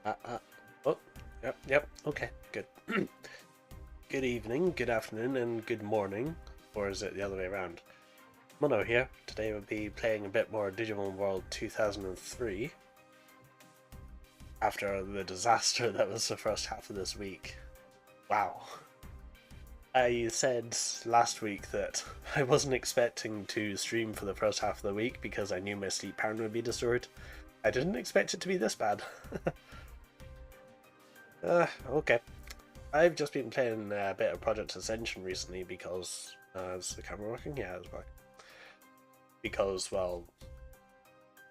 Uh, uh, oh, yep, okay, good. Good evening, good afternoon, and good morning. Or is it the other way around? Mono here. Today we'll be playing a bit more Digimon World 2003 after the disaster that was the first half of this week. Wow. I said last week that I wasn't expecting to stream for the first half of the week because I knew my sleep pattern would be disturbed. I didn't expect it to be this bad. Okay. I've just been playing a bit of Project Ascension recently because... is the camera working? Yeah, it's working. Because, well,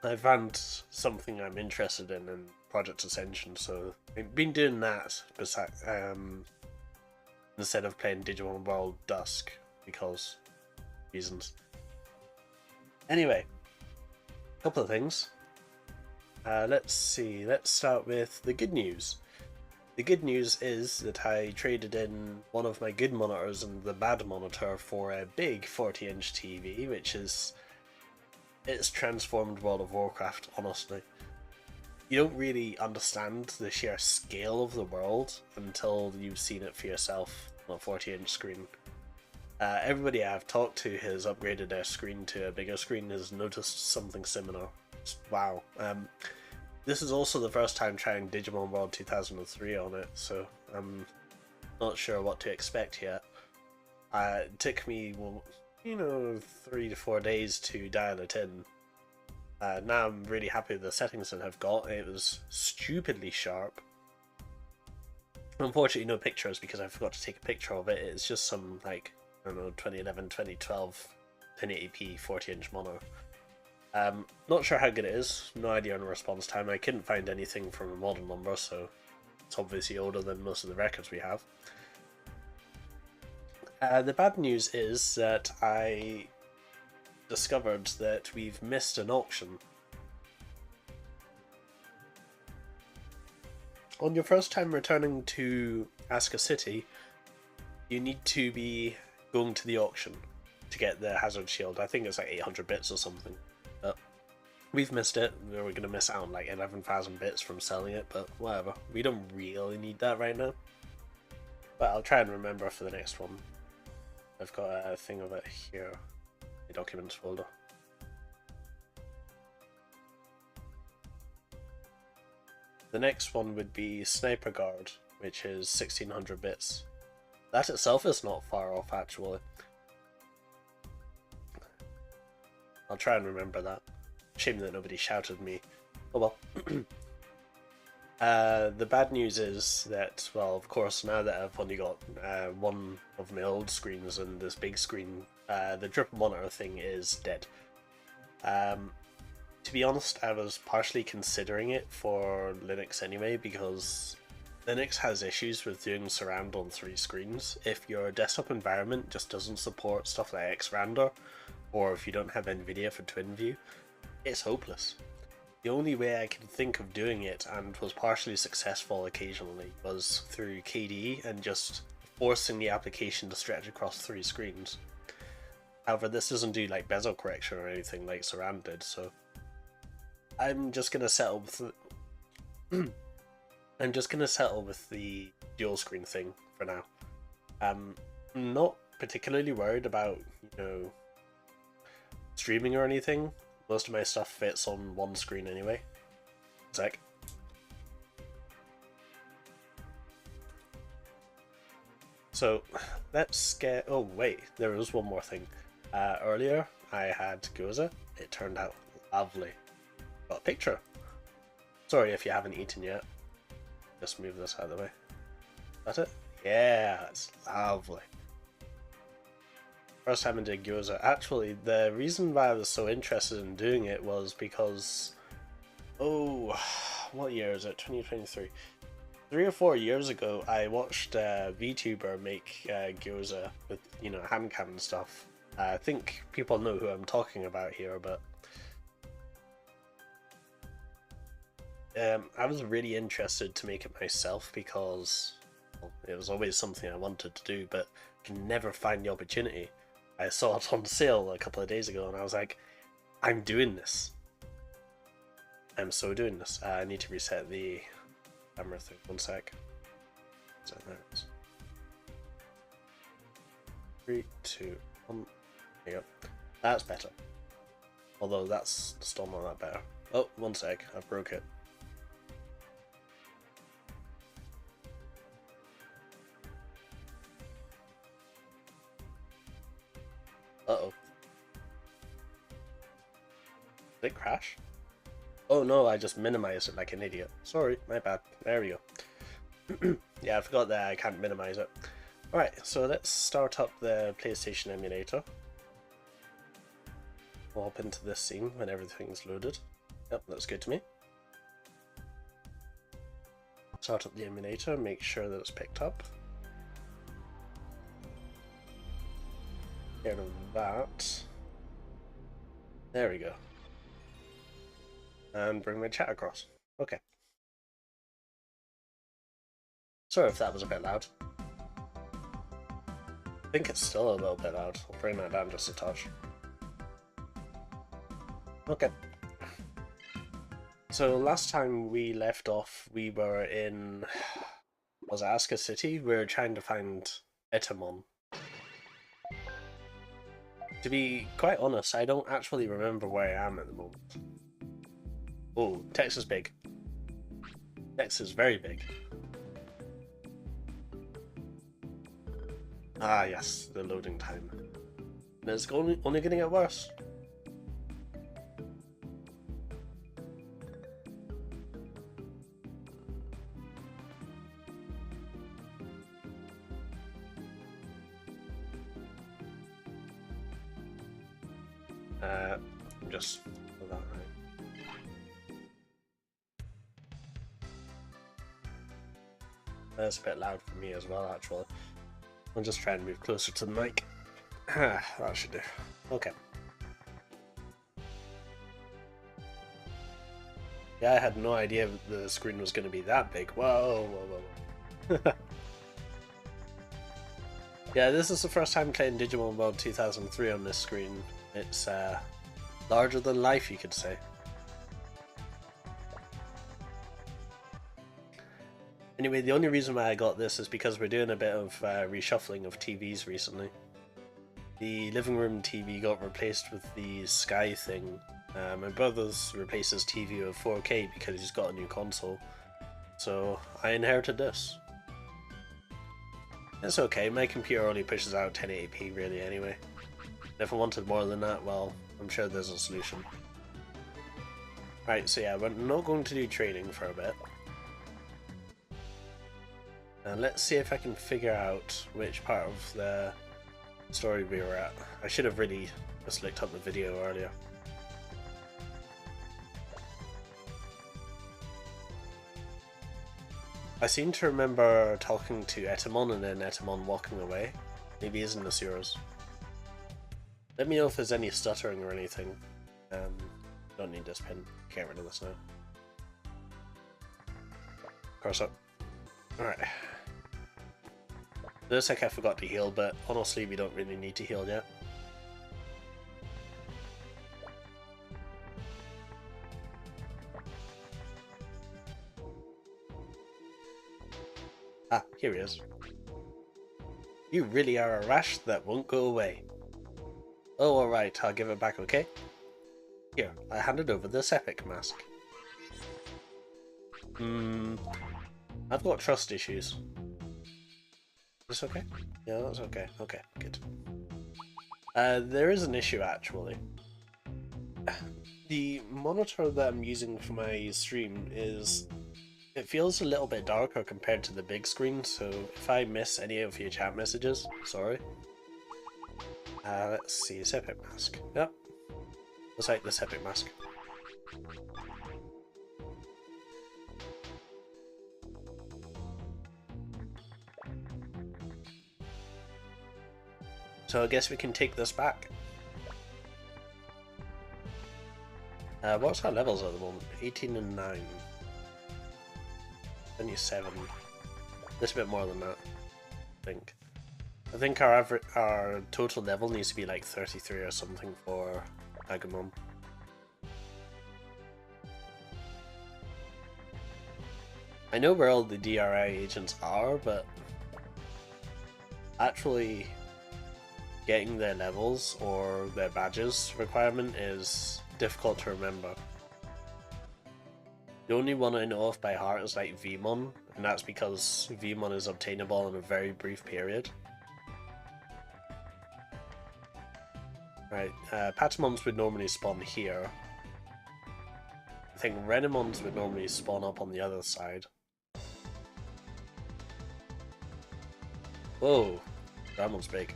I found something I'm interested in Project Ascension, so I've been doing that instead of playing Digimon World Dusk, because reasons. Anyway, a couple of things. Let's see, let's start with the good news. The good news is that I traded in one of my good monitors and the bad monitor for a big 40-inch TV, which is... it's transformed World of Warcraft, honestly. You don't really understand the sheer scale of the world until you've seen it for yourself on a 40-inch screen. Everybody I've talked to has upgraded their screen to a bigger screen has noticed something similar. Wow. This is also the first time trying Digimon World 2003 on it, so I'm not sure what to expect yet. It took me, well, 3 to 4 days to dial it in. Now I'm really happy with the settings that I've got. It was stupidly sharp. Unfortunately no pictures because I forgot to take a picture of it. It's just some, like, I don't know, 2011, 2012 1080p 40-inch mono. Not sure how good it is, no idea on the response time. I couldn't find anything from a model number, so it's obviously older than most of the records we have. The bad news is that I discovered that we've missed an auction. On your first time returning to Asuka City, you need to be going to the auction to get the hazard shield. I think it's like 800 bits or something. But we've missed it. We were going to miss out on like 11,000 bits from selling it, but whatever. We don't really need that right now. But I'll try and remember for the next one. I've got a thing of it here. The documents folder. The next one would be Sniper Guard, which is 1600 bits. That itself is not far off, actually. I'll try and remember that. Shame that nobody shouted me. Oh well. The bad news is that, well, of course, now that I've only got one of my old screens and this big screen, the triple monitor thing is dead. To be honest, I was partially considering it for Linux anyway, because Linux has issues with doing surround on 3 screens. If your desktop environment just doesn't support stuff like Xrandr, or if you don't have NVIDIA for TwinView, it's hopeless. The only way I can think of doing it, and was partially successful occasionally, was through KDE and just forcing the application to stretch across 3 screens. However, this doesn't do like bezel correction or anything like Surround did, so I'm just gonna settle with I'm just gonna settle with the dual screen thing for now. I'm not particularly worried about, streaming or anything. Most of my stuff fits on one screen anyway. Sec. So let's get... oh wait, there was one more thing. Earlier I had Goza. It turned out lovely. Got a picture. Sorry if you haven't eaten yet. Just move this out of the way. That's it? Yeah, it's lovely. First time I did Gyoza. Actually, the reason why I was so interested in doing it was because... oh, what year is it? 2023. 3 or 4 years ago, I watched a VTuber make gyoza with, ham cam and stuff. I think people know who I'm talking about here, but... I was really interested to make it myself because, well, it was always something I wanted to do, but I can never find the opportunity. I saw it on sale a couple of days ago and I was like, I'm doing this. I'm so doing this. I need to reset the camera thing. One sec. So there it is. 3, 2, 1. There you go. That's better. Although that's still not that better. Oh, one sec. I broke it. Uh-oh. Did it crash? Oh no, I just minimized it like an idiot. Sorry, my bad. There we go. Yeah, I forgot that I can't minimize it. Alright, so let's start up the PlayStation emulator. We'll hop into this scene when everything's loaded. Yep, looks good to me. Start up the emulator, make sure that it's picked up. Get rid of that. There we go. And bring my chat across. Okay. Sorry if that was a bit loud. I think it's still a little bit loud. I'll bring that down just a touch. Okay. So last time we left off, we were in... was it Asuka City? We were trying to find Etamon. To be quite honest, I don't actually remember where I am at the moment. Oh, text is big. Text is very big. Ah yes, the loading time. And it's only going to get worse. Just for that right. That's a bit loud for me as well, actually. I'll just try and move closer to the mic. That should do. Okay. Yeah, I had no idea the screen was going to be that big. Whoa, whoa, whoa. Yeah, this is the first time playing Digimon World 2003 on this screen. It's larger than life, you could say. Anyway, the only reason why I got this is because we're doing a bit of reshuffling of TVs recently. The living room TV got replaced with the Sky thing. My brother's replaced his TV with 4K because he's got a new console. So I inherited this. It's okay, my computer only pushes out 1080p really anyway. If I wanted more than that, well, I'm sure there's a solution. Right, so yeah, we're not going to do training for a bit. And let's see if I can figure out which part of the story we were at. I should have really just looked up the video earlier. I seem to remember talking to Etamon and then Etamon walking away. Maybe isn't this yours? Let me know if there's any stuttering or anything. Don't need this pin. Get rid of this now. Cross up. Alright. Looks like I forgot to heal, but honestly we don't really need to heal yet. Ah, here he is. You really are a rash that won't go away. Oh, alright, I'll give it back, okay? Here, I handed over this epic mask. I've got trust issues. Is this okay? Yeah, that's okay. Okay, good. There is an issue, actually. The monitor that I'm using for my stream is... it feels a little bit darker compared to the big screen, so if I miss any of your chat messages, sorry. Let's see, this epic mask. Yep. Looks like this epic mask. So I guess we can take this back. What's our levels at the moment? 18 and 9. 27. Just a bit more than that, I think. I think our total level needs to be like 33 or something for Agumon. I know where all the DRI agents are, but actually getting their levels or their badges requirement is difficult to remember. The only one I know of by heart is like Vmon, and that's because Vmon is obtainable in a very brief period. Right, Patamons would normally spawn here. I think Renamons would normally spawn up on the other side. Whoa, Gramon's big.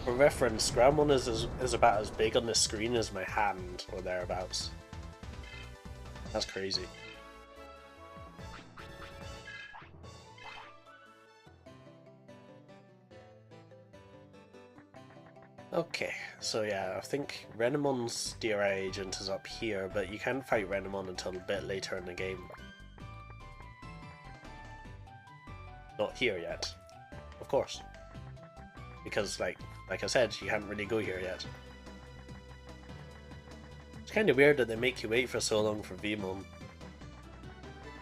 For reference, Gramon is about as big on the screen as my hand, or thereabouts. That's crazy. Okay, so yeah, I think Renamon's DRI agent is up here, but you can't fight Renamon until a bit later in the game. Not here yet, of course. Because, like I said, you can't really go here yet. It's kind of weird that they make you wait for so long for Vmon,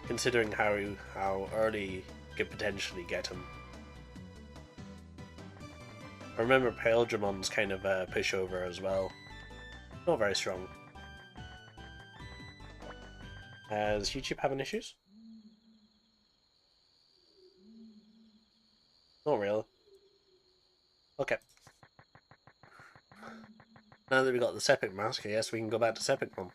considering how early you could potentially get him. I remember Paildramon's kind of a pushover as well. Not very strong. Is YouTube having issues? Not really. Okay. Now that we got the Sepik mask, I guess we can go back to Sepikmon.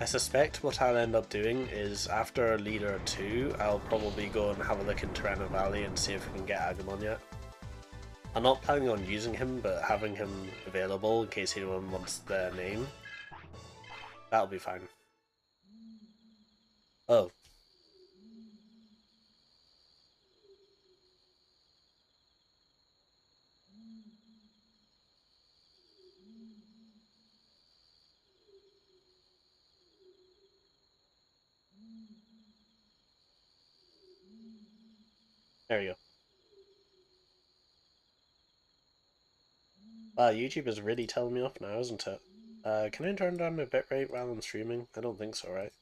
I suspect what I'll end up doing is after Leader 2, I'll probably go and have a look in Terrana Valley and see if we can get Agumon yet. I'm not planning on using him, but having him available in case anyone wants the name, that'll be fine. Oh. There you go. Wow, YouTube is really telling me off now, isn't it? Can I turn down my bitrate while I'm streaming? I don't think so, right?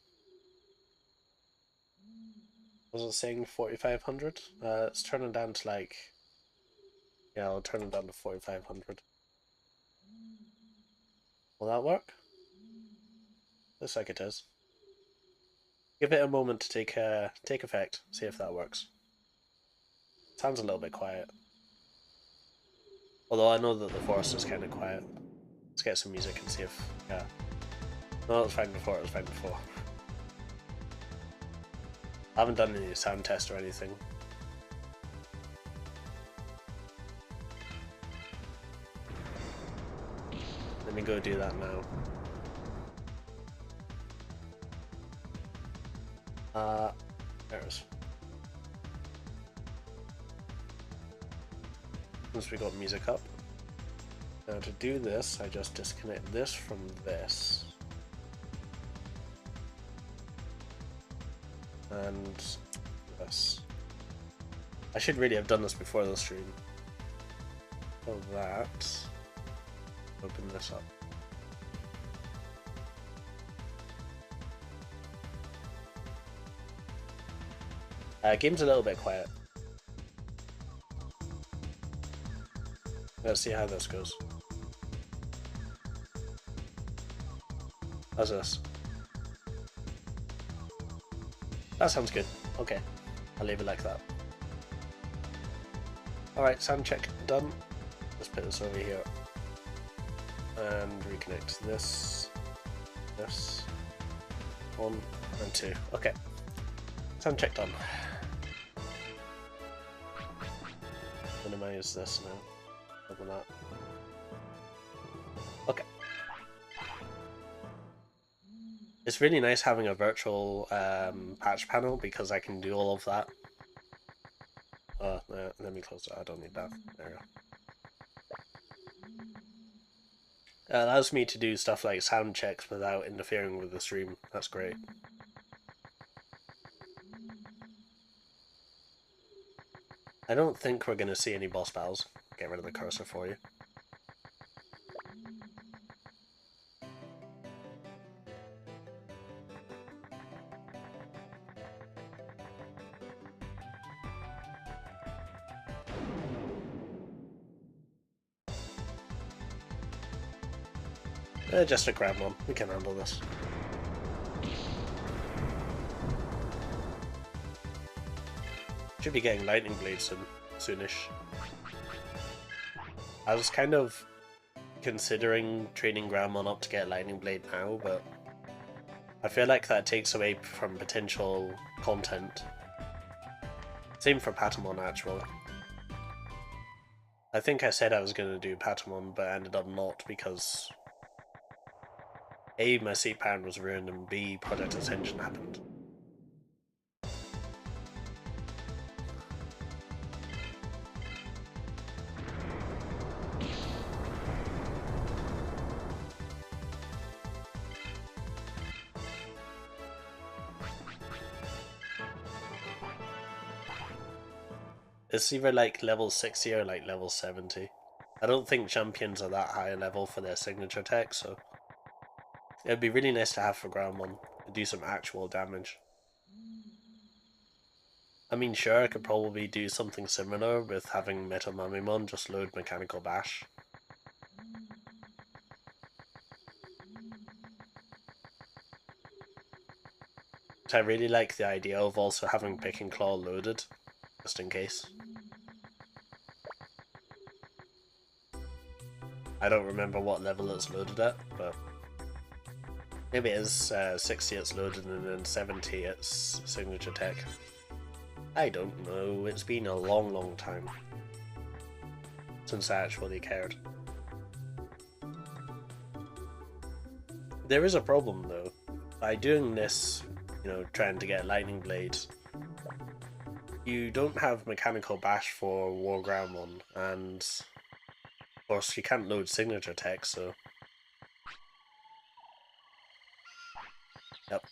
Was it saying 4500? Let's turn it down to like... Yeah, I'll turn it down to 4500. Will that work? Looks like it is. Give it a moment to take effect, see if that works. Sounds a little bit quiet. Although I know that the forest is kind of quiet. Let's get some music and see if... Yeah. No, it was fine before, it was fine before. I haven't done any sound test or anything. Let me go do that now. There it is. Once we got music up. Now to do this, I just disconnect this from this. And this. I should really have done this before the stream. So that. Open this up. Game's a little bit quiet. Let's see how this goes. How's this? That sounds good. Okay, I'll leave it like that. Alright, sound check done. Let's put this over here. And reconnect this, 1 and 2. Okay, sound check done. Minimize this now. Open that. Okay. It's really nice having a virtual patch panel because I can do all of that. Let me close that. I don't need that. There we go. It allows me to do stuff like sound checks without interfering with the stream. That's great. I don't think we're going to see any boss battles. Get rid of the cursor for you. Just a grab one. We can handle this. Should be getting Lightning Blade soonish. I was kind of considering training Grandmon up to get Lightning Blade now, but I feel like that takes away from potential content. Same for Patamon, actually. I think I said I was going to do Patamon, but I ended up not because A, my seat pattern was ruined, and B, Project Ascension happened. It's either like level 60 or like level 70. I don't think champions are that high a level for their signature tech, so it'd be really nice to have for Groundmon to do some actual damage. I mean, sure, I could probably do something similar with having Metal Mamimon just load Mechanical Bash. But I really like the idea of also having Pick and Claw loaded, just in case. I don't remember what level it's loaded at, but maybe it is 60 it's loaded and then 70 it's signature tech. I don't know, it's been a long time since I actually cared. There is a problem though. By doing this, you know, trying to get Lightning Blade, you don't have Mechanical Bash for War Groundmon, and of course you can't load signature tech, so... Yep.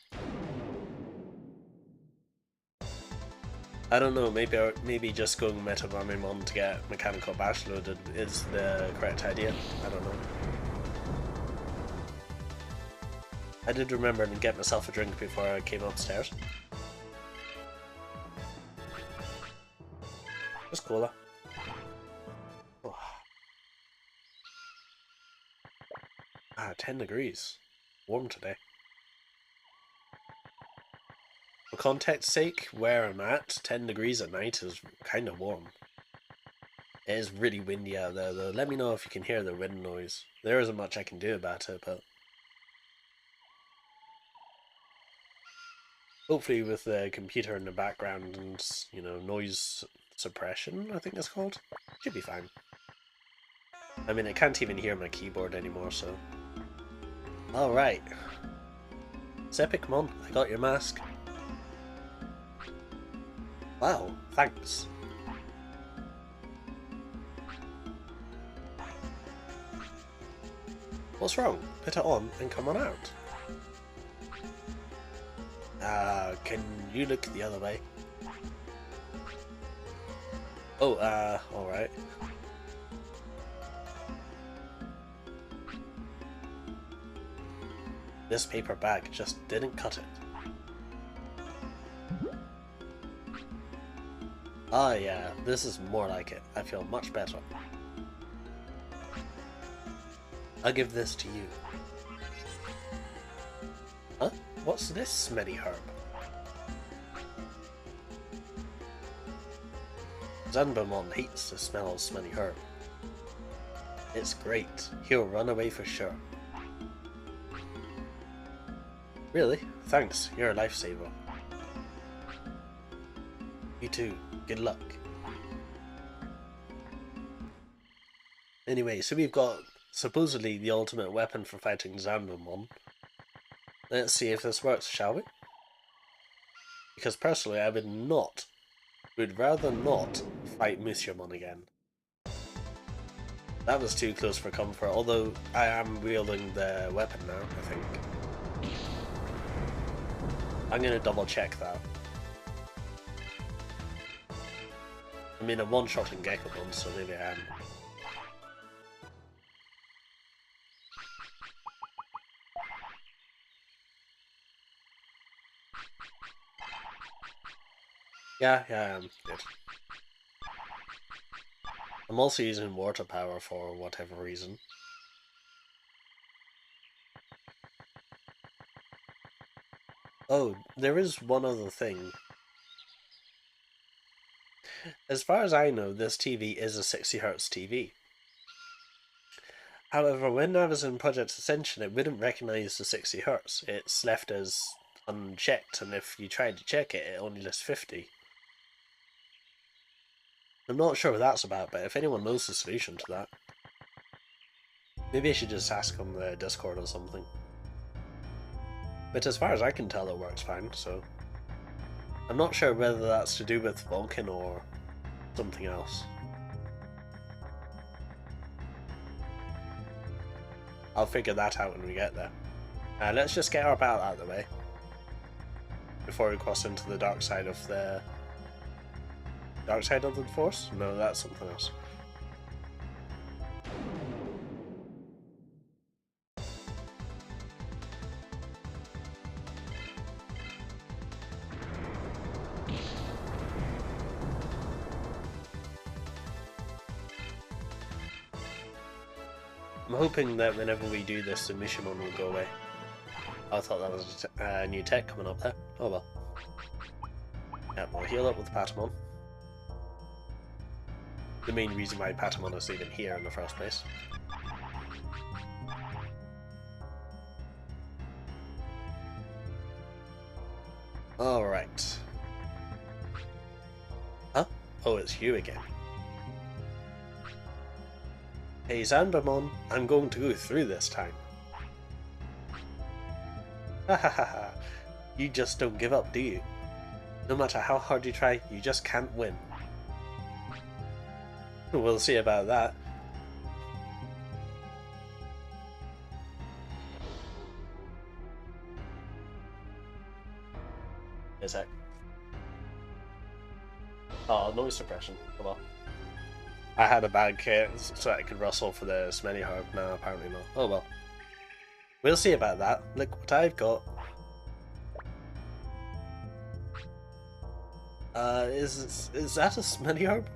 I don't know, maybe just going Meta Mamimon to get Mechanical Bash loaded is the correct idea. I don't know. I did remember to get myself a drink before I came upstairs. Just cola. Oh. 10 degrees. Warm today. For context's sake, where I'm at, 10 degrees at night is kind of warm. It is really windy out there though. Let me know if you can hear the wind noise. There isn't much I can do about it, but... hopefully with the computer in the background and, you know, noise suppression, I think it's called, should be fine. I mean, I can't even hear my keyboard anymore, so... Alright. Sepicmon, I got your mask. Wow, thanks. What's wrong? Put it on and come on out. Can you look the other way? Oh, alright. This paper bag just didn't cut it. Ah yeah, this is more like it. I feel much better. I'll give this to you. Huh? What's this smelly herb? Zanbamon hates the smell of smelly herb. It's great. He'll run away for sure. Really? Thanks. You're a lifesaver. You too. Good luck. Anyway, so we've got supposedly the ultimate weapon for fighting Zanbamon. Let's see if this works, shall we? Because personally, I would rather not fight Mushiamon again. That was too close for comfort, although I am wielding the weapon now, I think. I'm gonna double check that. I mean, I'm one-shotting Gekamon, so maybe I am. Yeah, I am. Good. I'm also using water power for whatever reason. Oh, there is one other thing. As far as I know, this TV is a 60Hz TV. However, when I was in Project Ascension, it wouldn't recognise the 60Hz. It's left as unchecked, and if you tried to check it, it only lists 50. I'm not sure what that's about, but if anyone knows the solution to that, maybe I should just ask on the Discord or something. But as far as I can tell, it works fine, so I'm not sure whether that's to do with Vulcan or something else. I'll figure that out when we get there. Let's just get our battle out of the way before we cross into the dark side of the... Dark side of the Force? No, that's something else. I'm hoping that whenever we do this, the Mishimon will go away. I thought that was a new tech coming up there. Oh well. Yep, we'll heal up with Patamon. The main reason why Patamon is even here in the first place. Alright. Huh? Oh, it's you again. Hey Zanbamon, I'm going to go through this time. Ha ha ha ha. You just don't give up, do you? No matter how hard you try, you just can't win. We'll see about that. A sec. Oh, noise suppression. Come on. I had a bad kit so I could rustle for the smelly herb. No, apparently not. Oh well. We'll see about that. Look what I've got. Is that a smelly herb?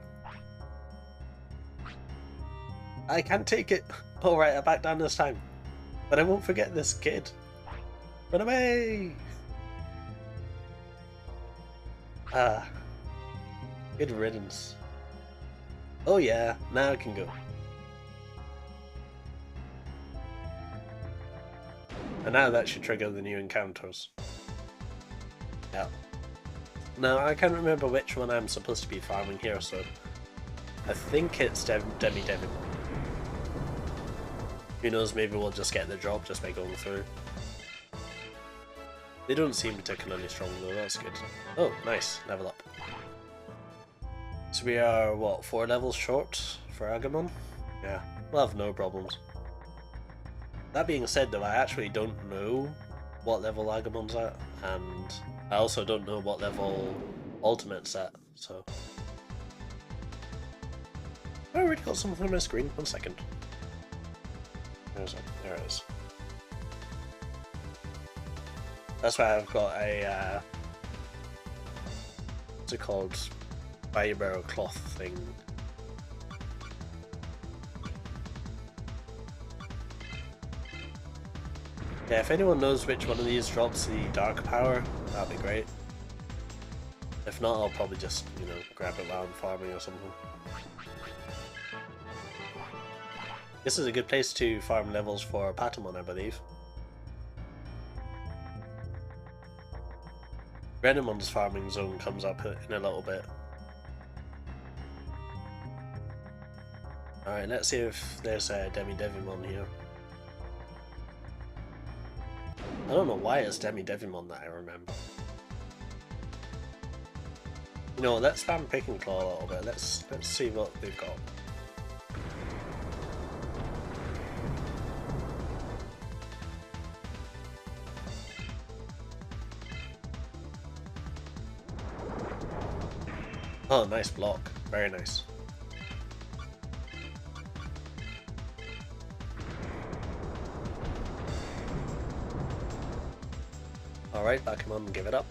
I can't take it. Alright, I'll back down this time. But I won't forget this kid. Run away! Ah. Good riddance. Oh yeah, now I can go. And now that should trigger the new encounters. Yeah. Now I can't remember which one I'm supposed to be farming here, so I think it's Digimon. Who knows, maybe we'll just get the drop just by going through. They don't seem particularly strong though, that's good. Oh, nice, level up. So we are, what, 4 levels short for Agumon? Yeah, we'll have no problems. That being said though, I actually don't know what level Agumon's at, and I also don't know what level Ultimate's at, so... I already got something on my screen, 1 second. There it is. That's why I've got a, what's it called? Fiber cloth thing. Yeah, if anyone knows which one of these drops the dark power, that'd be great. If not, I'll probably just, you know, grab it while I'm farming or something. This is a good place to farm levels for Patamon, I believe. Grenemon's farming zone comes up in a little bit. Alright, let's see if there's a Digimon here. I don't know why it's Digimon that I remember. You know, let's spam Pick and Claw a little bit. Let's see what they've got. Oh, nice block. Very nice. Alright, back him on and give it up.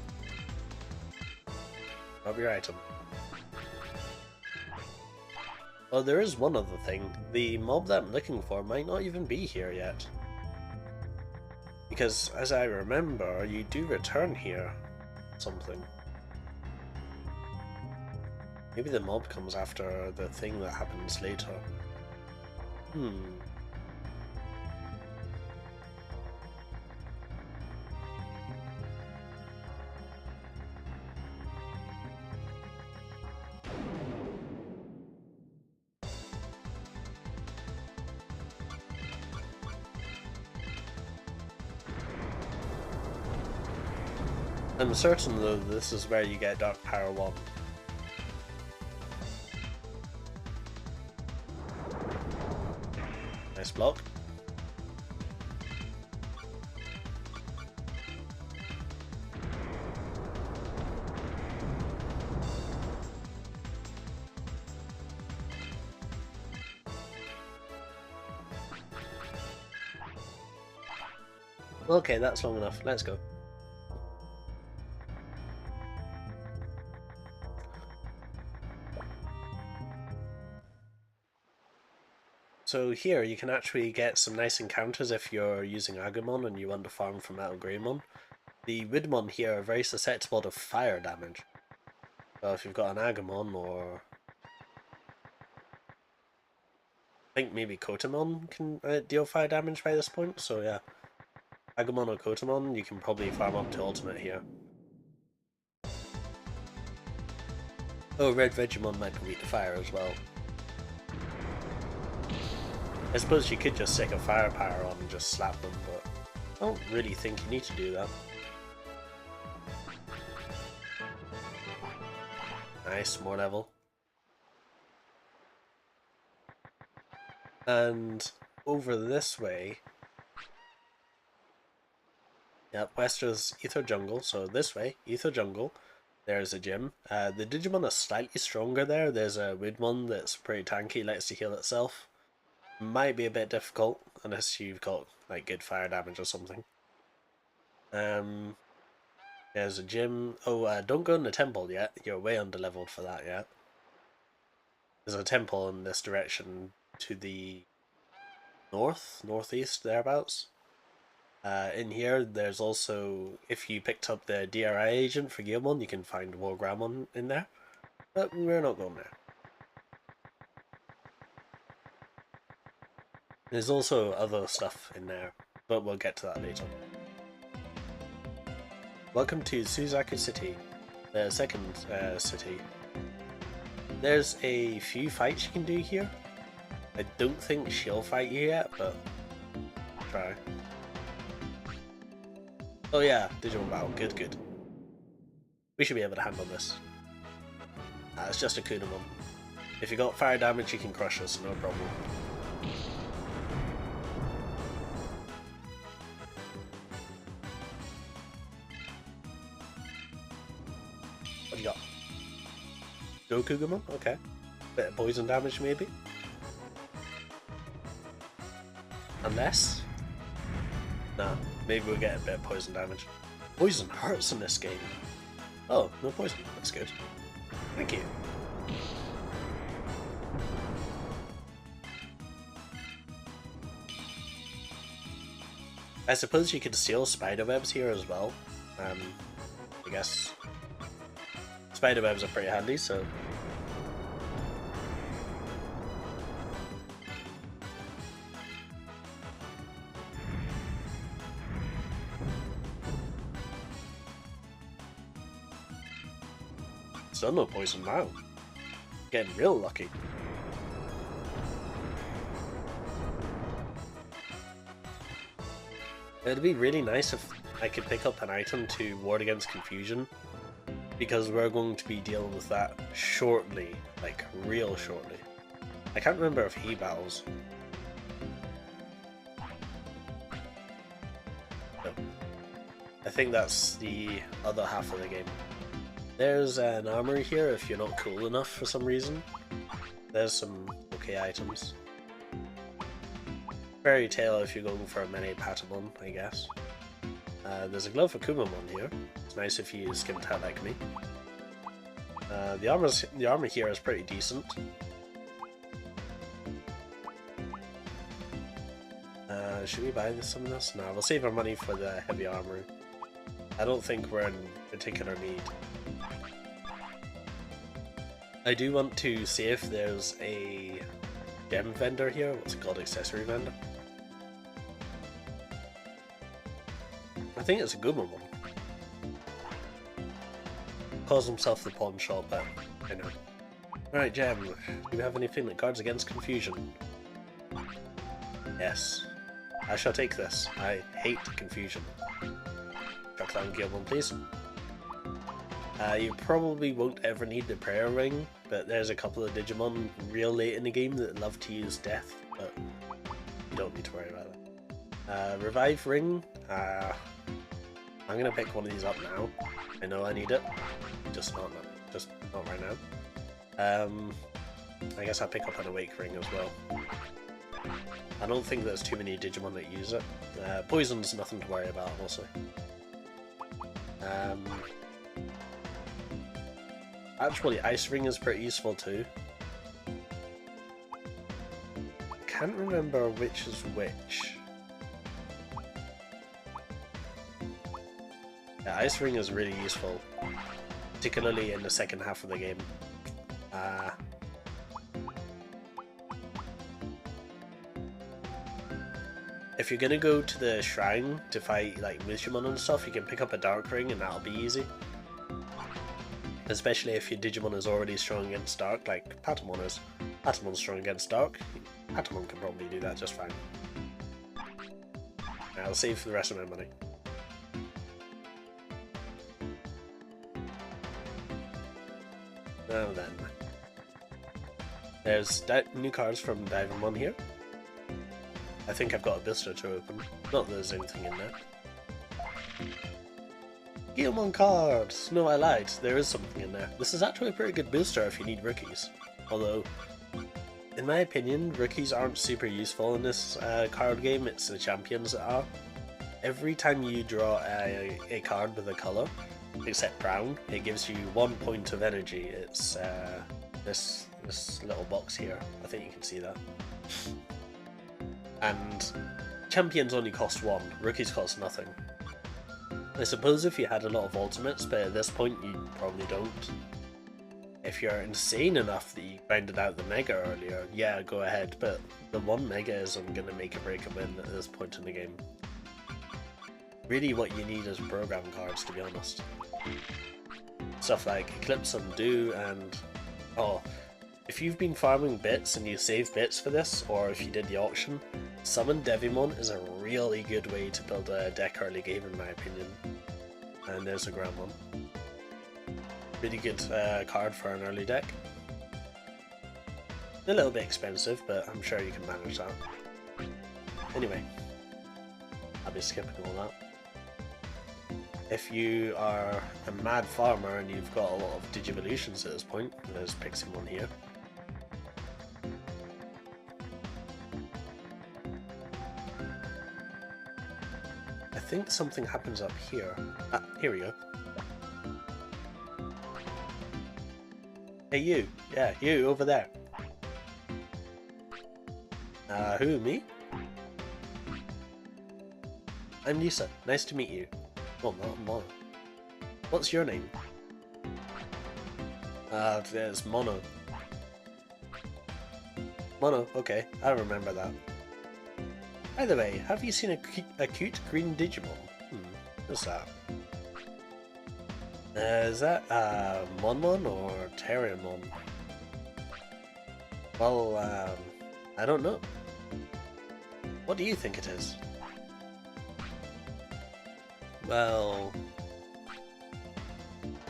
Grab your item. Oh, there is one other thing. The mob that I'm looking for might not even be here yet. Because as I remember, you do return here something. Maybe the mob comes after the thing that happens later. I'm certain though this is where you get Dark Power 1. Nice block. Okay, that's long enough. Let's go. So here you can actually get some nice encounters if you're using Agumon and you want to farm for Metal Greymon. The Widmon here are very susceptible to fire damage. So if you've got an Agumon or... I think maybe Kotamon can deal fire damage by this point, so yeah. Agumon or Kotamon, you can probably farm up to ultimate here. Oh, Red Vegemon might be weak to fire as well. I suppose you could just stick a firepower on and just slap them, but I don't really think you need to do that. Nice, more level. And over this way, yep, west is Ether Jungle, so this way, Ether Jungle, there's a gym. The Digimon are slightly stronger there. There's a Widmon that's pretty tanky, likes to heal itself. Might be a bit difficult, unless you've got like good fire damage or something. There's a gym. Oh, don't go in the temple yet. You're way under-leveled for that yet. There's a temple in this direction to the northeast, thereabouts. In here, there's also, if you picked up the DRI agent for Guilmon, you can find Wargramon in there. But we're not going there. There's also other stuff in there, but we'll get to that later. Welcome to Suzaku City, the second city. There's a few fights you can do here. I don't think she'll fight you yet, but try. Oh yeah, Digimon Battle, good. We should be able to handle this. It's just a Kunamon. If you got fire damage, you can crush us, no problem. What do you got? Gokugumon? Okay. Bit of poison damage maybe? Unless? Nah, maybe we'll get a bit of poison damage. Poison hurts in this game. Oh, no poison. That's good. Thank you. I suppose you could steal spiderwebs here as well. I guess spiderwebs are pretty handy, so... Still no poison now. Getting real lucky. It'd be really nice if I could pick up an item to ward against confusion, because we're going to be dealing with that shortly, like real shortly. I can't remember if he battles. No. I think that's the other half of the game. There's an armory here if you're not cool enough for some reason. There's some okay items. Fairy Tail if you're going for a mini Patamon, I guess. There's a glove for Kumamon here. It's nice if you use Shimtone like me. The armor here is pretty decent. Should we buy some of this? No, we'll save our money for the heavy armor. I don't think we're in particular need. I do want to see if there's a gem vendor here. What's it called? Accessory vendor? I think it's a Goomon one. Calls himself the pawn shop, but I know. Alright, Gem, do you have anything that guards against confusion? Yes. I shall take this. I hate confusion. Chuck that in Gear 1, please. You probably won't ever need the prayer ring, but there's a couple of Digimon real late in the game that love to use death, but you don't need to worry about it. Revive ring. I'm gonna pick one of these up now. I know I need it, just not right now. I guess I'll pick up an awake ring as well. I don't think there's too many Digimon that use it. Poison's nothing to worry about, honestly. Actually, Ice Ring is pretty useful too. Can't remember which is which. Yeah, Ice Ring is really useful, particularly in the second half of the game. If you're gonna go to the shrine to fight like Digimon and stuff, you can pick up a Dark Ring and that'll be easy. Especially if your Digimon is already strong against Dark, like Patamon is. Patamon's strong against Dark. Patamon can probably do that just fine. I'll save for the rest of my money. Now then. There's new cards from Digimon here. I think I've got a booster to open. Not that there's anything in there. Digimon cards! No, I lied. There is something in there. This is actually a pretty good booster if you need rookies. Although, in my opinion, rookies aren't super useful in this card game. It's the champions that are. Every time you draw a card with a colour, except brown, it gives you 1 point of energy. It's this little box here. I think you can see that. And champions only cost 1, rookies cost nothing. I suppose if you had a lot of ultimates, but at this point you probably don't. If you're insane enough that you grinded out the Mega earlier, yeah, go ahead, but the 1 Mega isn't going to make or break a win at this point in the game. Really what you need is program cards, to be honest. Stuff like Eclipse Undo and... oh, if you've been farming bits and you save bits for this, or if you did the auction, Summon Devimon is a really good way to build a deck early game in my opinion. And there's a Grand one. Really good card for an early deck. A little bit expensive, but I'm sure you can manage that. Anyway, I'll be skipping all that. If you are a mad farmer and you've got a lot of Digivolutions at this point, there's Piximon here. I think something happens up here. Ah, here we go. Hey you! Yeah, you over there. Who, me? I'm Lisa. Nice to meet you. Oh, Mono. What's your name? There's Mono. Mono, okay, I remember that. By the way, have you seen a cute green Digimon? What's that? Is that Monmon or Terriermon? Well, I don't know. What do you think it is? Well...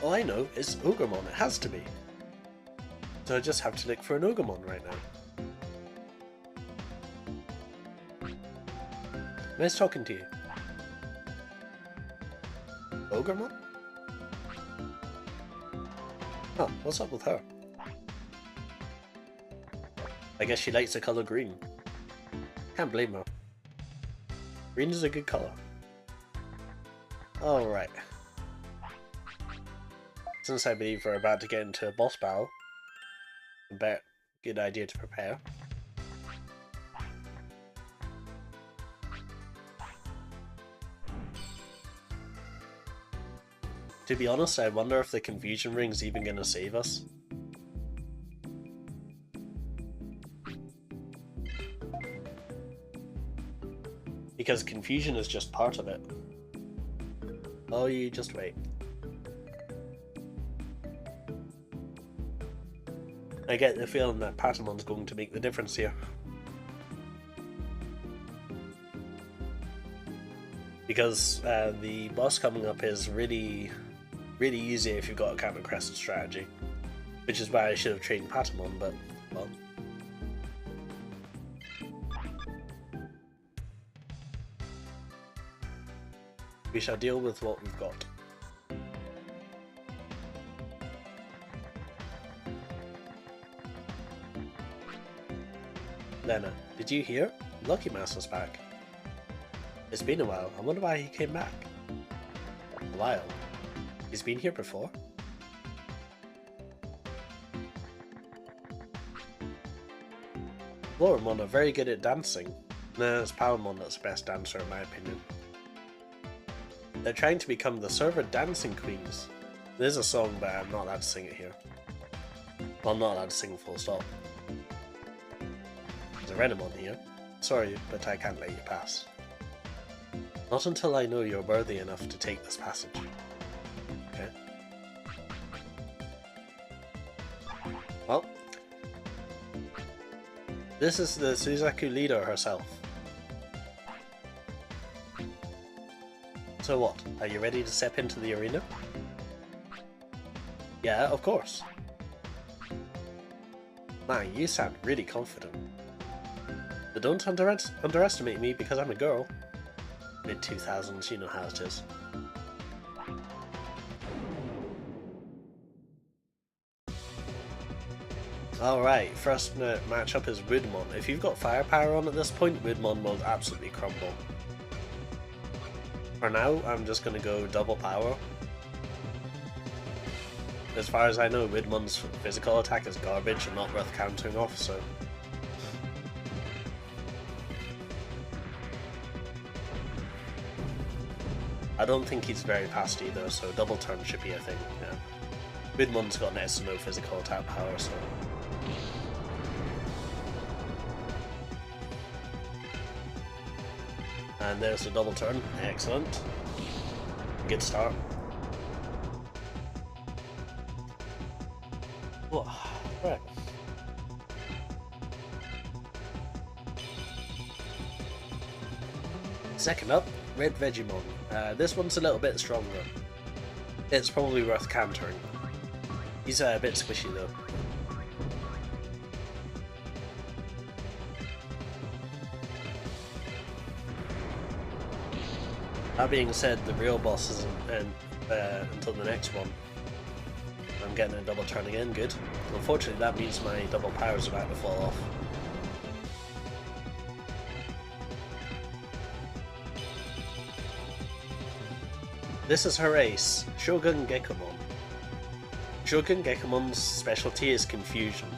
oh, I know, it's Ogremon, it has to be. So I just have to look for an Ogremon right now. Nice talking to you. Ogremon? Huh, what's up with her? I guess she likes the colour green. Can't blame her. Green is a good colour. Alright. Since I believe we're about to get into a boss battle, good idea to prepare. To be honest, I wonder if the confusion ring's even gonna save us. Because confusion is just part of it. Oh, you just wait. I get the feeling that Patamon's going to make the difference here. Because the boss coming up is really easy if you've got a counter-crested strategy. Which is why I should have trained Patamon, but, well. We shall deal with what we've got. Lena, did you hear? Lucky Master's back. It's been a while. I wonder why he came back. A while? He's been here before? Floramon are very good at dancing. Nah, it's Palmon that's the best dancer in my opinion. They're trying to become the server dancing queens. There's a song, but I'm not allowed to sing it here. Well, I'm not allowed to sing full stop. There's a Renamon here. Sorry, but I can't let you pass. Not until I know you're worthy enough to take this passage. Okay. Well, this is the Suzaku leader herself. So what, are you ready to step into the arena? Yeah, of course. Man, you sound really confident. But don't underestimate me because I'm a girl. Mid-2000s, you know how it is. Alright, first matchup is Widmon. If you've got firepower on at this point, Widmon will absolutely crumble. For now, I'm just going to go double power. As far as I know, Widmon's physical attack is garbage and not worth countering off, so... I don't think he's very fast either, so double turn should be a thing, yeah. Widmon's got next to no physical attack power, so... And there's the double turn. Excellent. Good start. Whoa. Right. Second up, Red Vegemon. This one's a little bit stronger. It's probably worth countering. He's a bit squishy though. That being said, the real boss isn't until the next one. I'm getting a double turn again, good. Unfortunately that means my double power is about to fall off. This is her ace, Shogun Gekomon. Shogun Gekomon's specialty is confusion.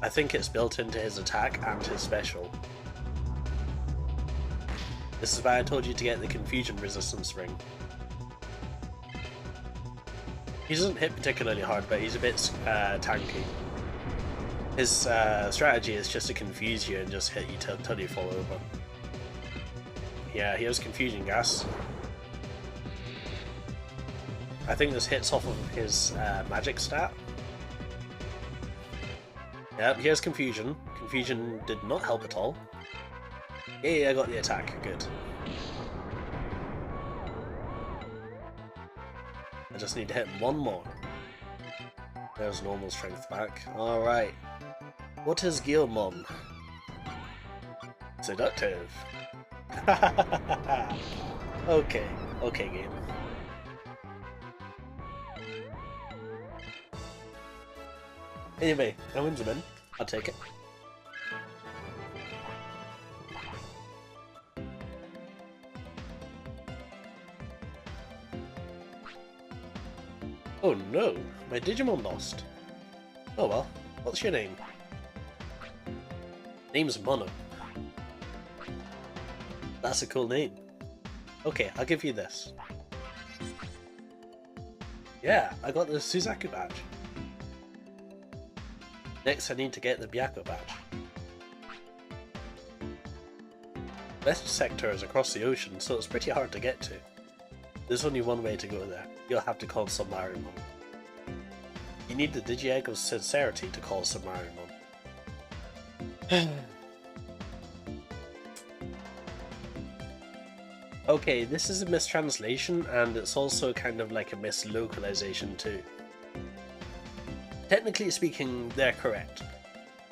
I think it's built into his attack and his special. This is why I told you to get the confusion resistance ring. He doesn't hit particularly hard, but he's a bit tanky. His strategy is just to confuse you and just hit you till you fall over. Yeah, here's confusion gas. I think this hits off of his magic stat. Yep, here's confusion. Confusion did not help at all. Yeah, I got the attack, good. I just need to hit one more. There's normal strength back. Alright. What is Guilmon? Seductive. Okay, okay game. Anyway, I wins him in. I'll take it. Oh no, my Digimon lost. Oh well, what's your name? Name's Mono. That's a cool name. Okay, I'll give you this. Yeah, I got the Suzaku badge. Next I need to get the Byakko badge. West sector is across the ocean, so it's pretty hard to get to. There's only one way to go there. You'll have to call StreamElement. You need the Digi-Egg of Sincerity to call StreamElement. Okay, this is a mistranslation, and it's also kind of like a mislocalization too. Technically speaking, they're correct.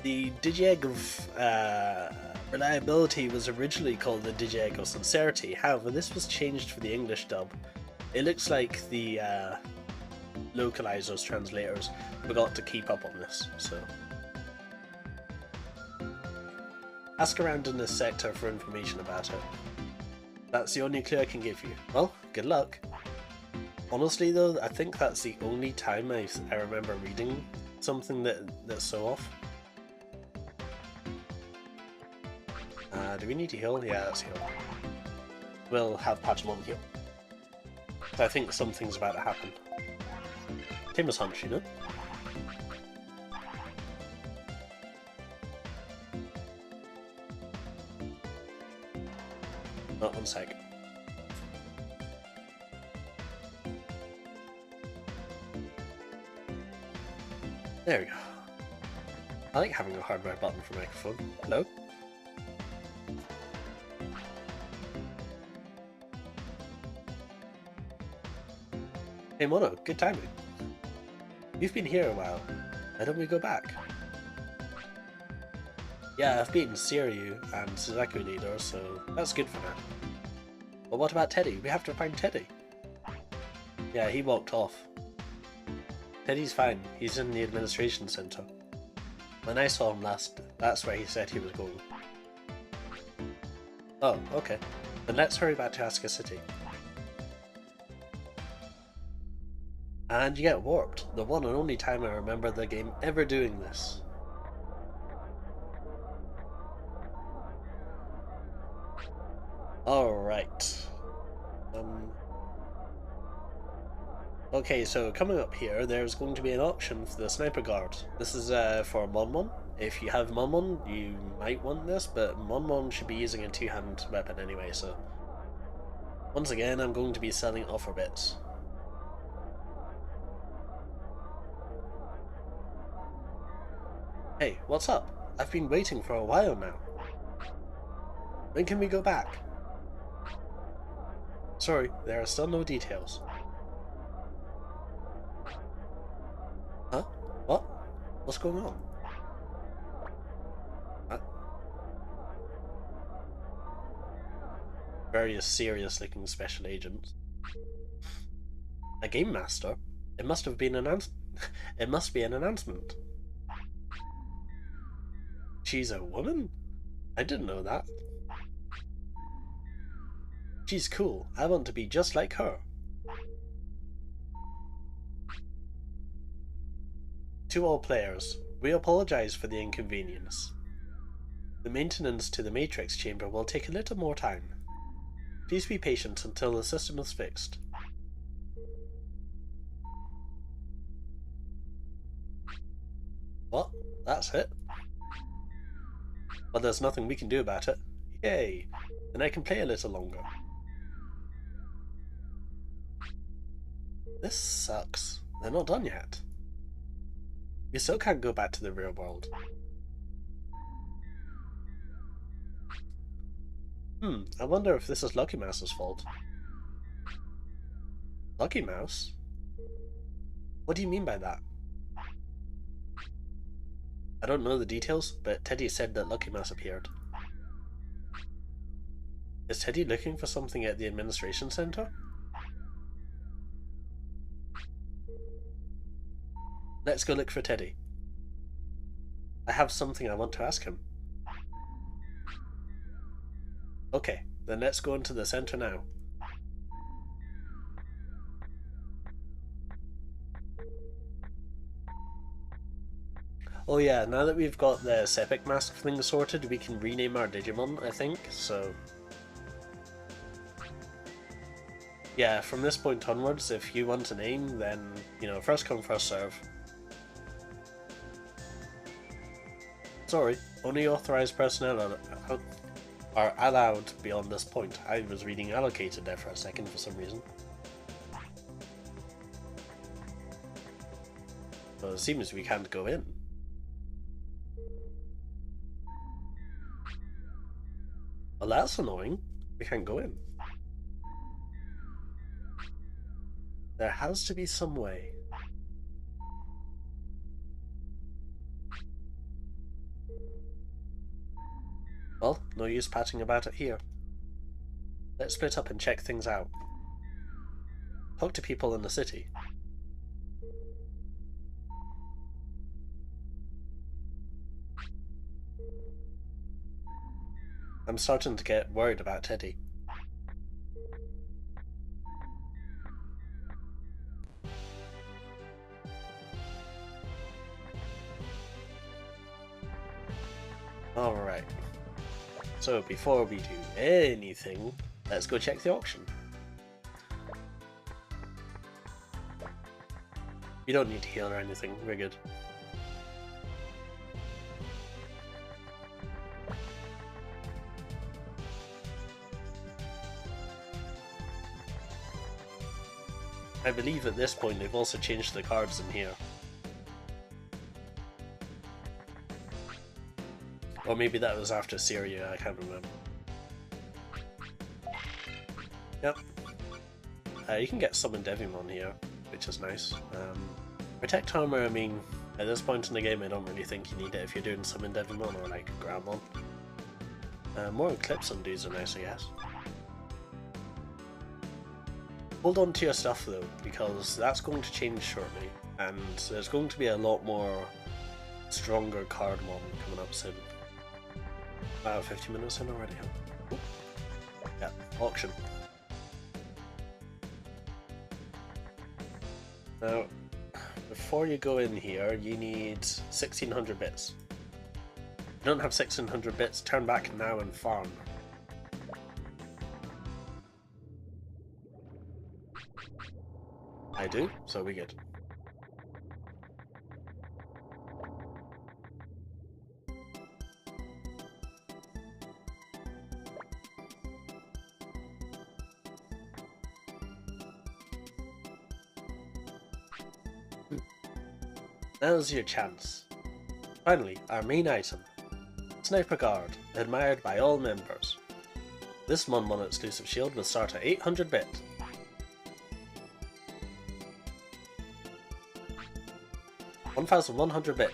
The Digi-Egg of Reliability was originally called the Digi-Egg of Sincerity, however this was changed for the English dub. It looks like the localizers, translators, forgot to keep up on this, so... Ask around in this sector for information about it. That's the only clue I can give you. Well, good luck. Honestly though, I think that's the only time I remember reading something that's so off. Do we need to heal? Yeah, let's heal. We'll have Pachimon heal. I think something's about to happen. Famous hunch, you know? Oh, one sec. There we go. I like having a hardware button for microphone. Hello? Hey Mono, good timing. You've been here a while. Why don't we go back? Yeah, I've beaten Seiryu and Suzaku leader, so that's good for now. But what about Teddy? We have to find Teddy. Yeah, he walked off. Teddy's fine. He's in the administration center. When I saw him last, that's where he said he was going. Oh, okay. Then let's hurry back to Asuka City. And you get warped. The one and only time I remember the game ever doing this. Alright. Okay, so coming up here, there's going to be an option for the sniper guard. This is for Monmon. If you have Monmon, you might want this, but Monmon should be using a two-hand weapon anyway, so... Once again, I'm going to be selling offer bits. Hey, what's up? I've been waiting for a while now. When can we go back? Sorry, there are still no details. Huh? What? What's going on? What? Various serious looking special agents. A game master? It must have been it must be an announcement. She's a woman? I didn't know that. She's cool. I want to be just like her. To all players, we apologize for the inconvenience. The maintenance to the Matrix chamber will take a little more time. Please be patient until the system is fixed. What? That's it? Well, there's nothing we can do about it. Yay! Then I can play a little longer. This sucks. They're not done yet. You still can't go back to the real world. I wonder if this is Lucky Mouse's fault. Lucky Mouse? What do you mean by that? I don't know the details, but Teddy said that Lucky Mouse appeared. Is Teddy looking for something at the administration center? Let's go look for Teddy. I have something I want to ask him. Okay, then let's go into the center now. Oh yeah, now that we've got the Sepik mask thing sorted, we can rename our Digimon, I think, so... Yeah, from this point onwards, if you want a name, then, you know, first come, first serve. Sorry, only authorized personnel are allowed beyond this point. I was reading allocated there for a second for some reason. So it seems we can't go in. Well, that's annoying. We can't go in. There has to be some way. Well, no use patting about it here. Let's split up and check things out. Talk to people in the city. I'm starting to get worried about Teddy. Alright. So before we do anything, let's go check the auction. You don't need to heal or anything, we're good. I believe at this point they've also changed the cards in here. Or maybe that was after Syria, I can't remember. Yep. You can get summoned Digimon here, which is nice. Protect armor, I mean, at this point in the game I don't really think you need it if you're doing summon Digimon or like Groundmon. More Eclipse on dudes are nice, I guess. Hold on to your stuff though, because that's going to change shortly, and there's going to be a lot more stronger cardmon coming up soon. Wow, 50 minutes in already, huh? Yeah, auction. Now, before you go in here, you need 1600 bits. If you don't have 1600 bits, turn back now and farm. I do, so we good. Now's your chance. Finally, our main item. Sniper Guard, admired by all members. This Mon exclusive shield will start at 800 bit. 1100 bit.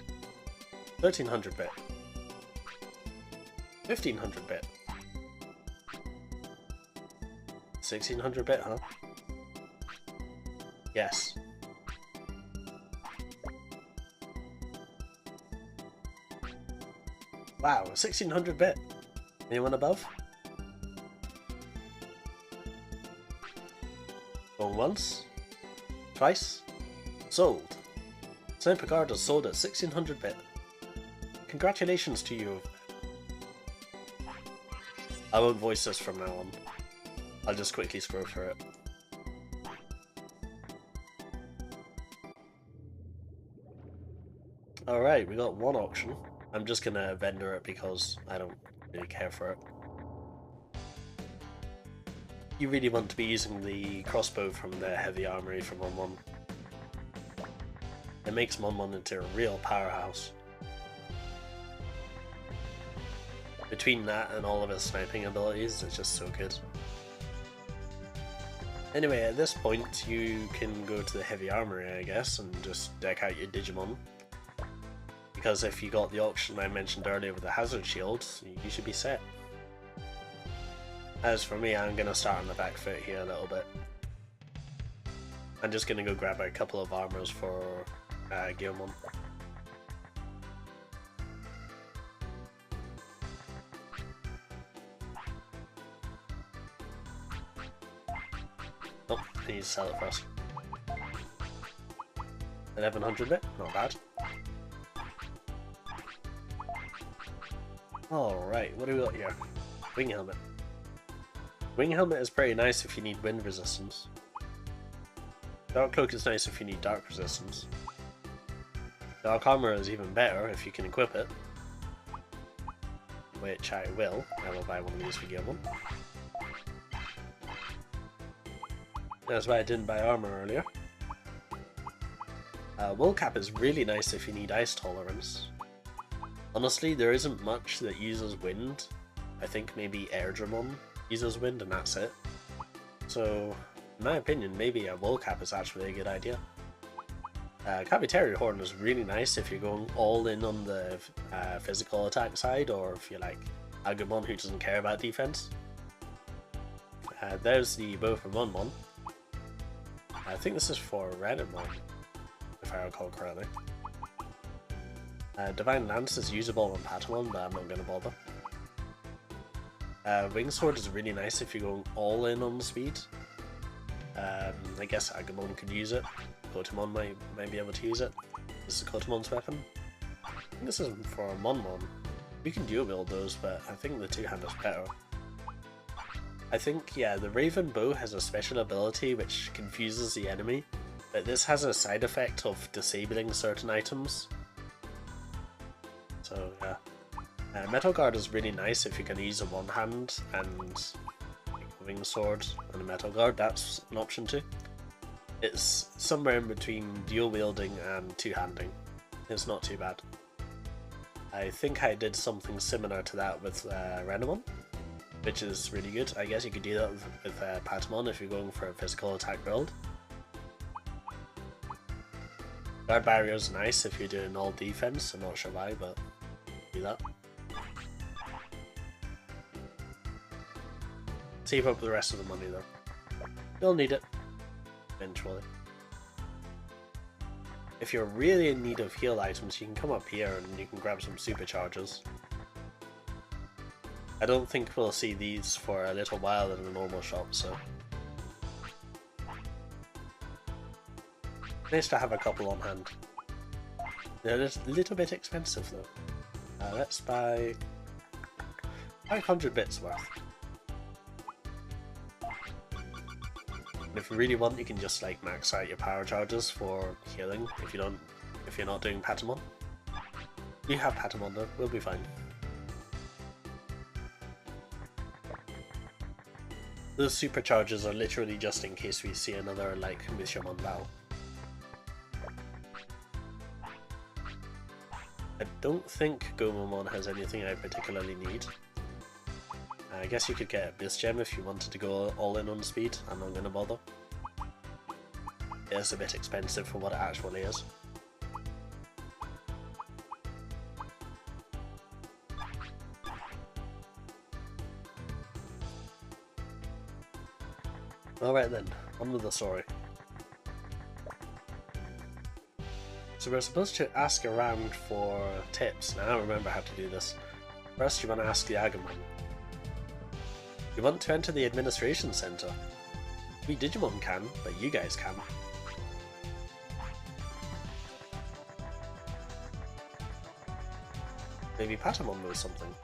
1300 bit. 1500 bit. 1600 bit, huh? Yes. Wow, 1600 bit. Anyone above? Going once? Twice? Sold. Sniper Guard is sold at 1600 bit. Congratulations to you. I won't voice this from now on. I'll just quickly scroll through it. Alright, we got one auction. I'm just gonna vendor it because I don't really care for it. You really want to be using the crossbow from the heavy armory from Mon. It makes Mon into a real powerhouse. Between that and all of his sniping abilities, it's just so good. Anyway, at this point you can go to the heavy armory, I guess, and just deck out your Digimon. Because if you got the auction I mentioned earlier with the hazard shield, you should be set. As for me, I'm going to start on the back foot here a little bit. I'm just going to go grab a couple of armors for Guilmon. Oh, I need to sell it first. 1100 bit, not bad. Alright, what do we got here? Wing helmet. Wing Helmet is pretty nice if you need wind resistance. Dark Cloak is nice if you need dark resistance. Dark Armor is even better if you can equip it. Which I will. I will buy one of these for Gilman. That's why I didn't buy armor earlier. Wool Cap is really nice if you need ice tolerance. Honestly, there isn't much that uses wind. I think maybe Airdramon uses wind and that's it. So, in my opinion, maybe a Wool Cap is actually a good idea. Cavitary Horn is really nice if you're going all in on the physical attack side, or if you're like Agumon who doesn't care about defense. There's the Bow for Mon. I think this is for Renamon, if I recall correctly. Divine Lance is usable on Patamon, but I'm not going to bother. Wing Sword is really nice if you're going all in on speed. I guess Agumon could use it. Kotamon might be able to use it. This is Kotamon's weapon. I think this is for Mon. You can dual wield those, but I think the two-hand is better. I think, yeah, the Raven Bow has a special ability which confuses the enemy, but this has a side effect of disabling certain items. So, yeah. Metal Guard is really nice if you can use a one-hand and a Wing Sword and a Metal Guard. That's an option too. It's somewhere in between dual wielding and two-handing. It's not too bad. I think I did something similar to that with Renamon, which is really good. I guess you could do that with Patamon if you're going for a physical attack build. Guard Barrier is nice if you're doing all defense. I'm not sure why, but do that. Save up the rest of the money though. You'll need it eventually. If you're really in need of heal items, you can come up here and you can grab some supercharges. I don't think we'll see these for a little while in a normal shop, so nice to have a couple on hand. They're a little bit expensive though. Let's buy 500 bits worth. And if you really want, you can just like max out your power charges for healing if you're not doing Patamon. You have Patamon though, we'll be fine. Those supercharges are literally just in case we see another like Mishamon battle. I don't think Gomamon has anything I particularly need. I guess you could get a Abyss Gem if you wanted to go all in on speed. I'm not going to bother. It is a bit expensive for what it actually is. Alright then, on with the story. So we're supposed to ask around for tips. Now I don't remember how to do this. First you want to ask the Agumon. You want to enter the administration center. We Digimon can, but you guys can. Maybe Patamon knows something.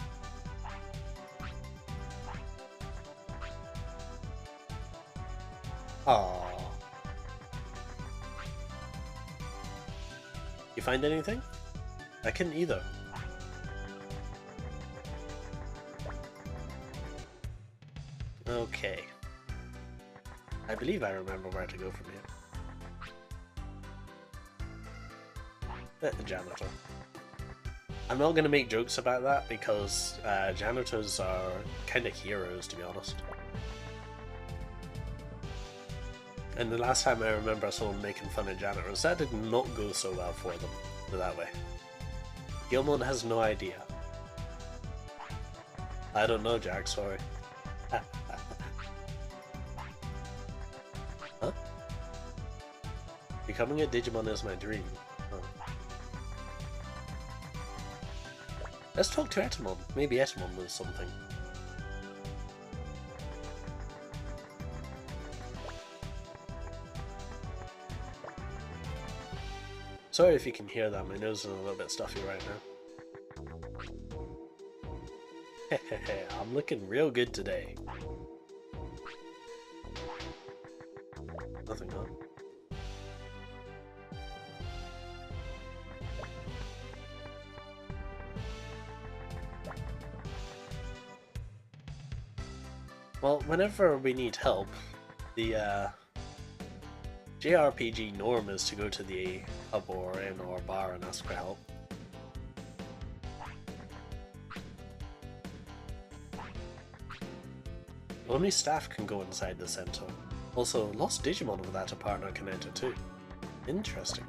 Aww. You find anything? I couldn't either. Okay. I believe I remember where to go from here. The janitor. I'm not going to make jokes about that because janitors are kind of heroes, to be honest. And the last time I remember someone making fun of janitors, that did not go so well for them, put it that way. Gilmon has no idea. I don't know, Jack, sorry. Huh? Becoming a Digimon is my dream. Oh. Let's talk to Etamon. Maybe Etamon knows something. Sorry if you can hear that, my nose is a little bit stuffy right now. I'm looking real good today. Nothing, huh? Well, whenever we need help, the JRPG norm is to go to the pub or inn or bar and ask for help. Only staff can go inside the center. Also, lost Digimon without a partner can enter too. Interesting.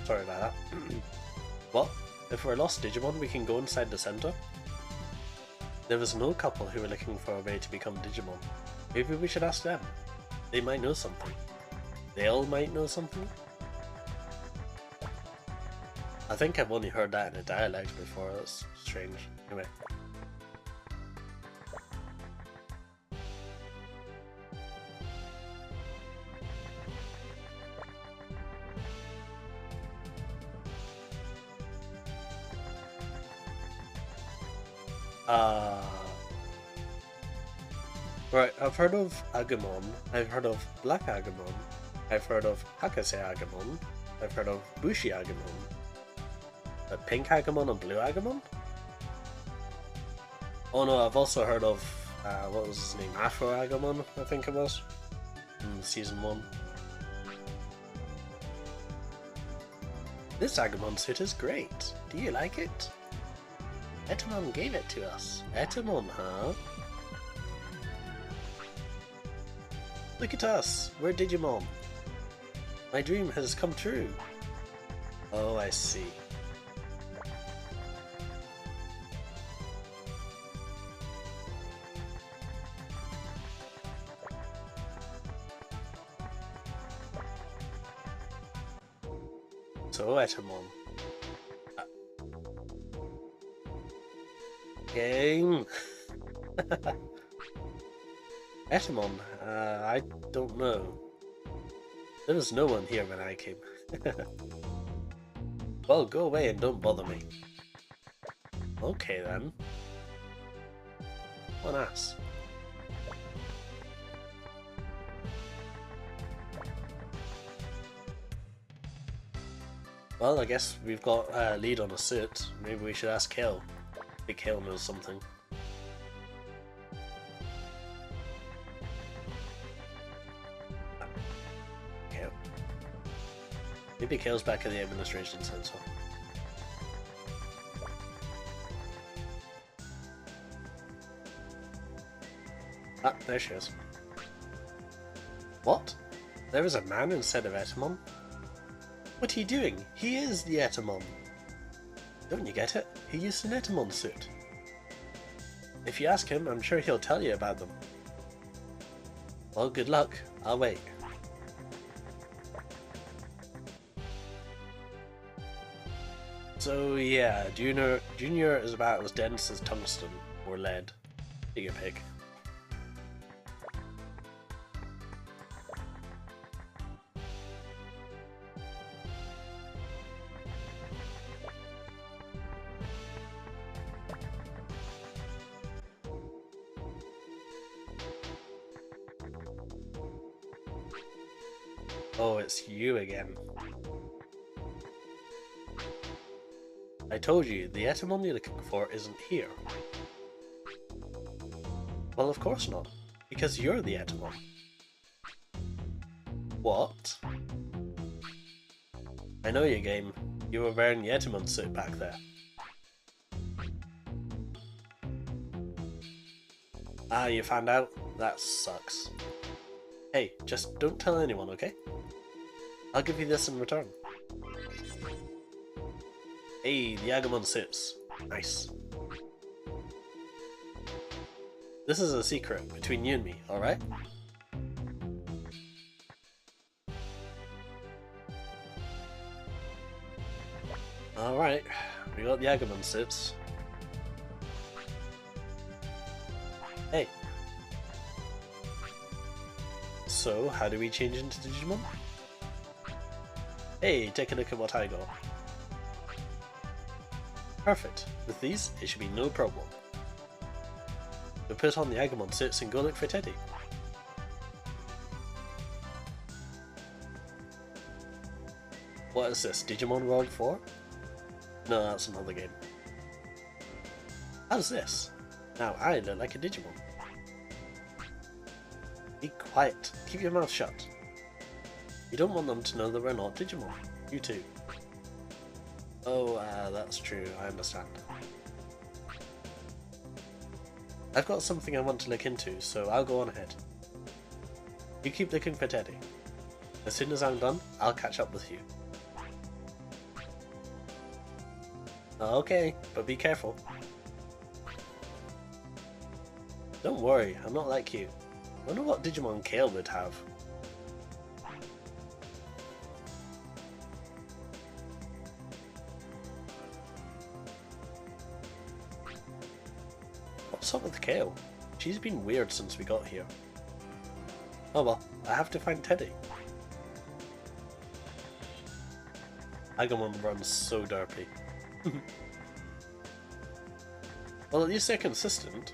Sorry about that. Well, if we're lost Digimon, we can go inside the center. There was an old couple who were looking for a way to become Digimon. Maybe we should ask them. They might know something. They all might know something? I think I've only heard that in a dialect before, that's strange. Anyway. Right, I've heard of Agumon, I've heard of Black Agumon, I've heard of Hakase Agumon, I've heard of Bushi Agumon. But Pink Agumon and Blue Agumon? Oh no, I've also heard of, what was his name? Afro Agumon, I think it was, in Season 1. This Agumon suit is great. Do you like it? Etamon gave it to us. Etamon, huh? Look at us! We're Digimon! My dream has come true! Oh, I see. So, Etamon. Game! Etamon, I don't know. There was no one here when I came. Well, go away and don't bother me. Okay then. What an ass. Well, I guess we've got a lead on a suit. Maybe we should ask Kale. Maybe Kale knows something. Maybe Kale's back at the administration center. Ah, there she is. What? There is a man instead of Etamon? What are you doing? He is the Etamon! Don't you get it? He used an Etamon suit. If you ask him, I'm sure he'll tell you about them. Well, good luck. I'll wait. So yeah, Junior is about as dense as tungsten or lead. Take your pick. Oh, it's you again. I told you, the Etamon you're looking for isn't here. Well, of course not, because you're the Etamon. What? I know your game. You were wearing the Etamon suit back there. Ah, you found out? That sucks. Hey, just don't tell anyone, okay? I'll give you this in return. Hey, the Agumon suits. Nice. This is a secret between you and me, alright? Alright, we got the Agumon suits. Hey. So, how do we change into Digimon? Hey, take a look at what I got. Perfect. With these, it should be no problem. We'll put on the Agumon suits and go look for Teddy. What is this, Digimon World 4? No, that's another game. How's this? Now I look like a Digimon. Be quiet. Keep your mouth shut. You don't want them to know that we're not Digimon. You too. Oh, that's true. I understand. I've got something I want to look into, so I'll go on ahead. You keep looking for Teddy. As soon as I'm done, I'll catch up with you. Okay, but be careful. Don't worry, I'm not like you. I wonder what Digimon Kale would have. What's up with Kale? She's been weird since we got here. Oh well, I have to find Teddy. Agumon runs so derpy. Well, at least they're consistent.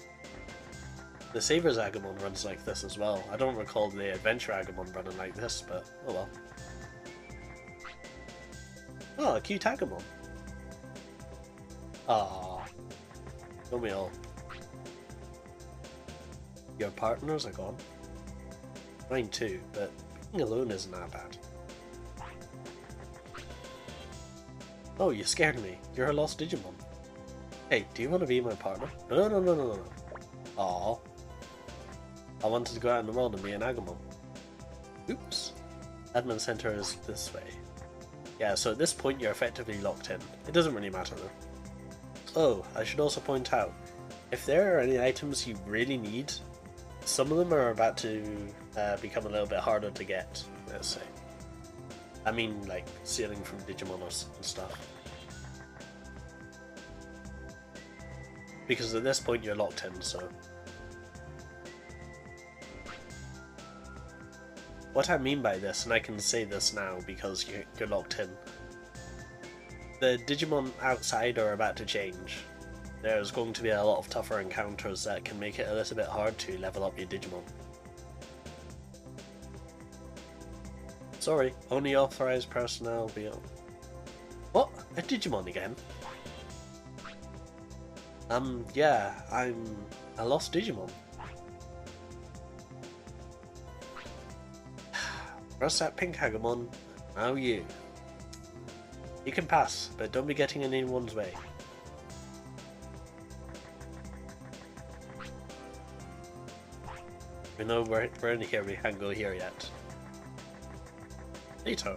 The Saber's Agumon runs like this as well. I don't recall the Adventure Agumon running like this, but oh well. Oh, a cute Agumon. Aww. Don't we all? Your partners are gone. Mine too, but being alone isn't that bad. Oh, you scared me. You're a lost Digimon. Hey, do you want to be my partner? No. Aww. I wanted to go out in the world and be an Agumon. Oops. Admin Center is this way. Yeah, so at this point you're effectively locked in. It doesn't really matter though. Oh, I should also point out, if there are any items you really need, some of them are about to become a little bit harder to get, let's say. I mean, like, stealing from Digimoners and stuff. Because at this point you're locked in, so... What I mean by this, and I can say this now because you're locked in, the Digimon outside are about to change. There's going to be a lot of tougher encounters that can make it a little bit hard to level up your Digimon. Sorry, only authorized personnel be on. What? A Digimon again? Yeah, I'm a lost Digimon. First that pink Agumon, now you. You can pass, but don't be getting in anyone's way. We know we're in here, we can't go here yet. Later.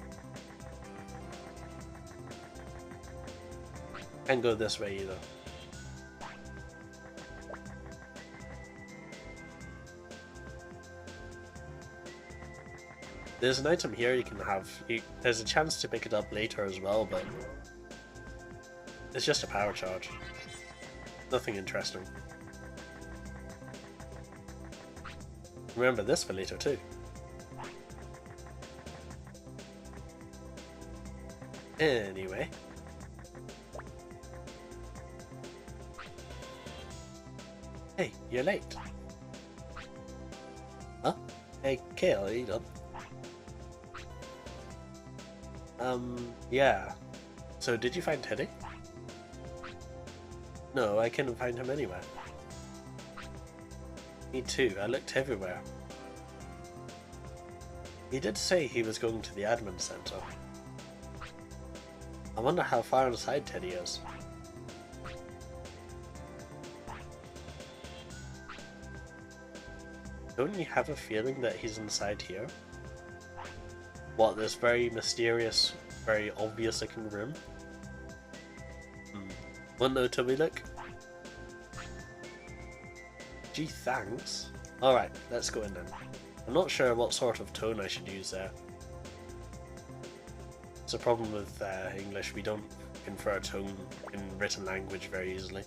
Can't go this way either. There's an item here you can have. There's a chance to pick it up later as well, but it's just a power charge. Nothing interesting. Remember this for later too. Anyway. Hey, you're late. Huh? Hey, Kale, are you done? Yeah. So did you find Teddy? No, I couldn't find him anywhere. Me too, I looked everywhere. He did say he was going to the admin center. I wonder how far inside Teddy is. Don't you have a feeling that he's inside here? What, this very mysterious, very obvious looking room? Want to know till we look? Gee, thanks. Alright, let's go in then. I'm not sure what sort of tone I should use there. It's a problem with English, we don't confer tone in written language very easily.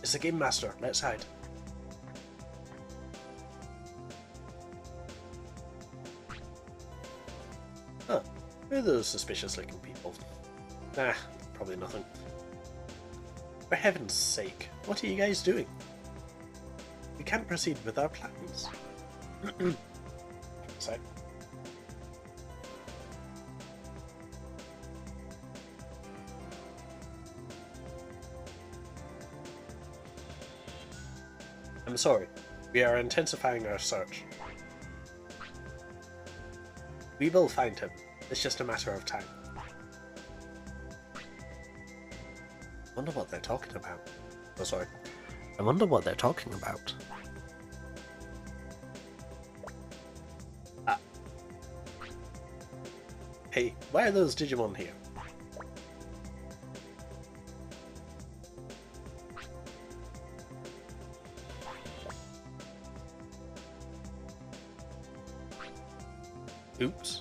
It's the Game Master, let's hide. Who are those suspicious looking people? Nah, probably nothing. For heaven's sake, what are you guys doing? We can't proceed with our plans. Sorry. I'm sorry. We are intensifying our search. We will find him. It's just a matter of time. I wonder what they're talking about. Oh, sorry. I wonder what they're talking about. Ah. Hey, why are those Digimon here? Oops.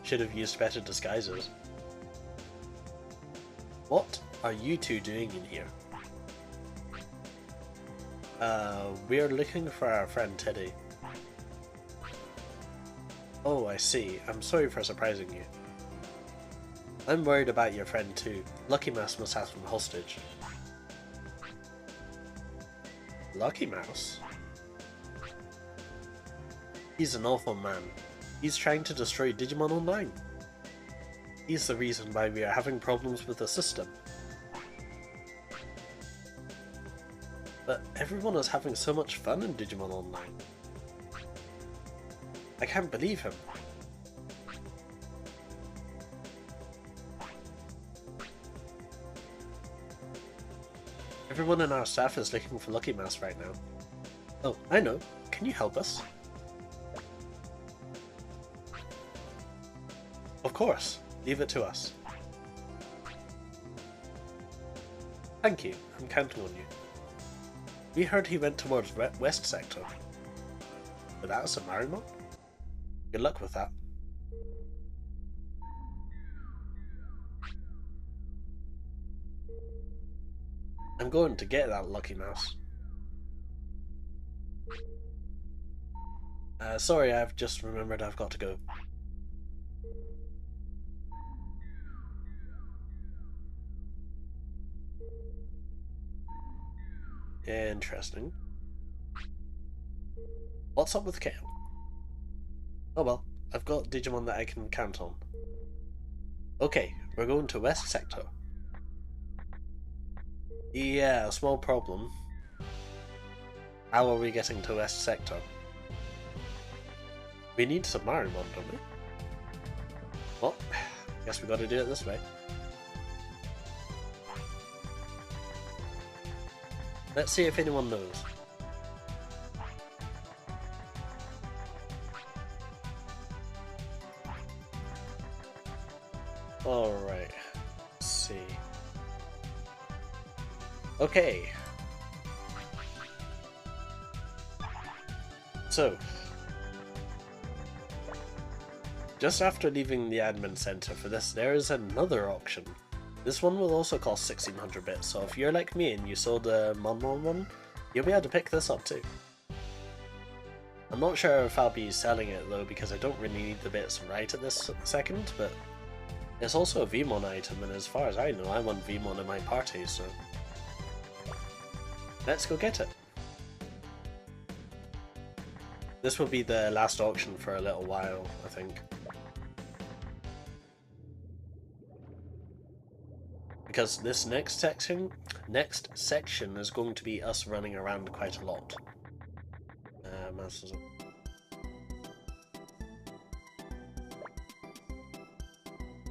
Should have used better disguises. What are you two doing in here? We're looking for our friend Teddy. Oh, I see. I'm sorry for surprising you. I'm worried about your friend too. Lucky Mouse must have him hostage. Lucky Mouse? He's an awful man. He's trying to destroy Digimon Online. He's the reason why we are having problems with the system. But everyone is having so much fun in Digimon Online. I can't believe him. Everyone in our staff is looking for Lucky Mouse right now. Oh, I know. Can you help us? Of course. Leave it to us. Thank you. I'm counting on you. We heard he went towards West Sector. Without a Samarimon? Good luck with that. I'm going to get that Lucky Mouse. Sorry, I've just remembered I've got to go. Interesting. What's up with Kale? Oh well, I've got Digimon that I can count on. Okay, we're going to West Sector. Yeah, a small problem. How are we getting to West Sector? We need some Marimon, don't we? Well, guess we gotta do it this way. Let's see if anyone knows. Alright, let's see. Okay. So, just after leaving the admin center for this, there is another auction. This one will also cost 1600 bits, so if you're like me and you sold a Mon one, you'll be able to pick this up too. I'm not sure if I'll be selling it though, because I don't really need the bits right at this second, but it's also a Vmon item, and as far as I know, I want Vmon in my party, so let's go get it. This will be the last auction for a little while, I think. Because this next section is going to be us running around quite a lot.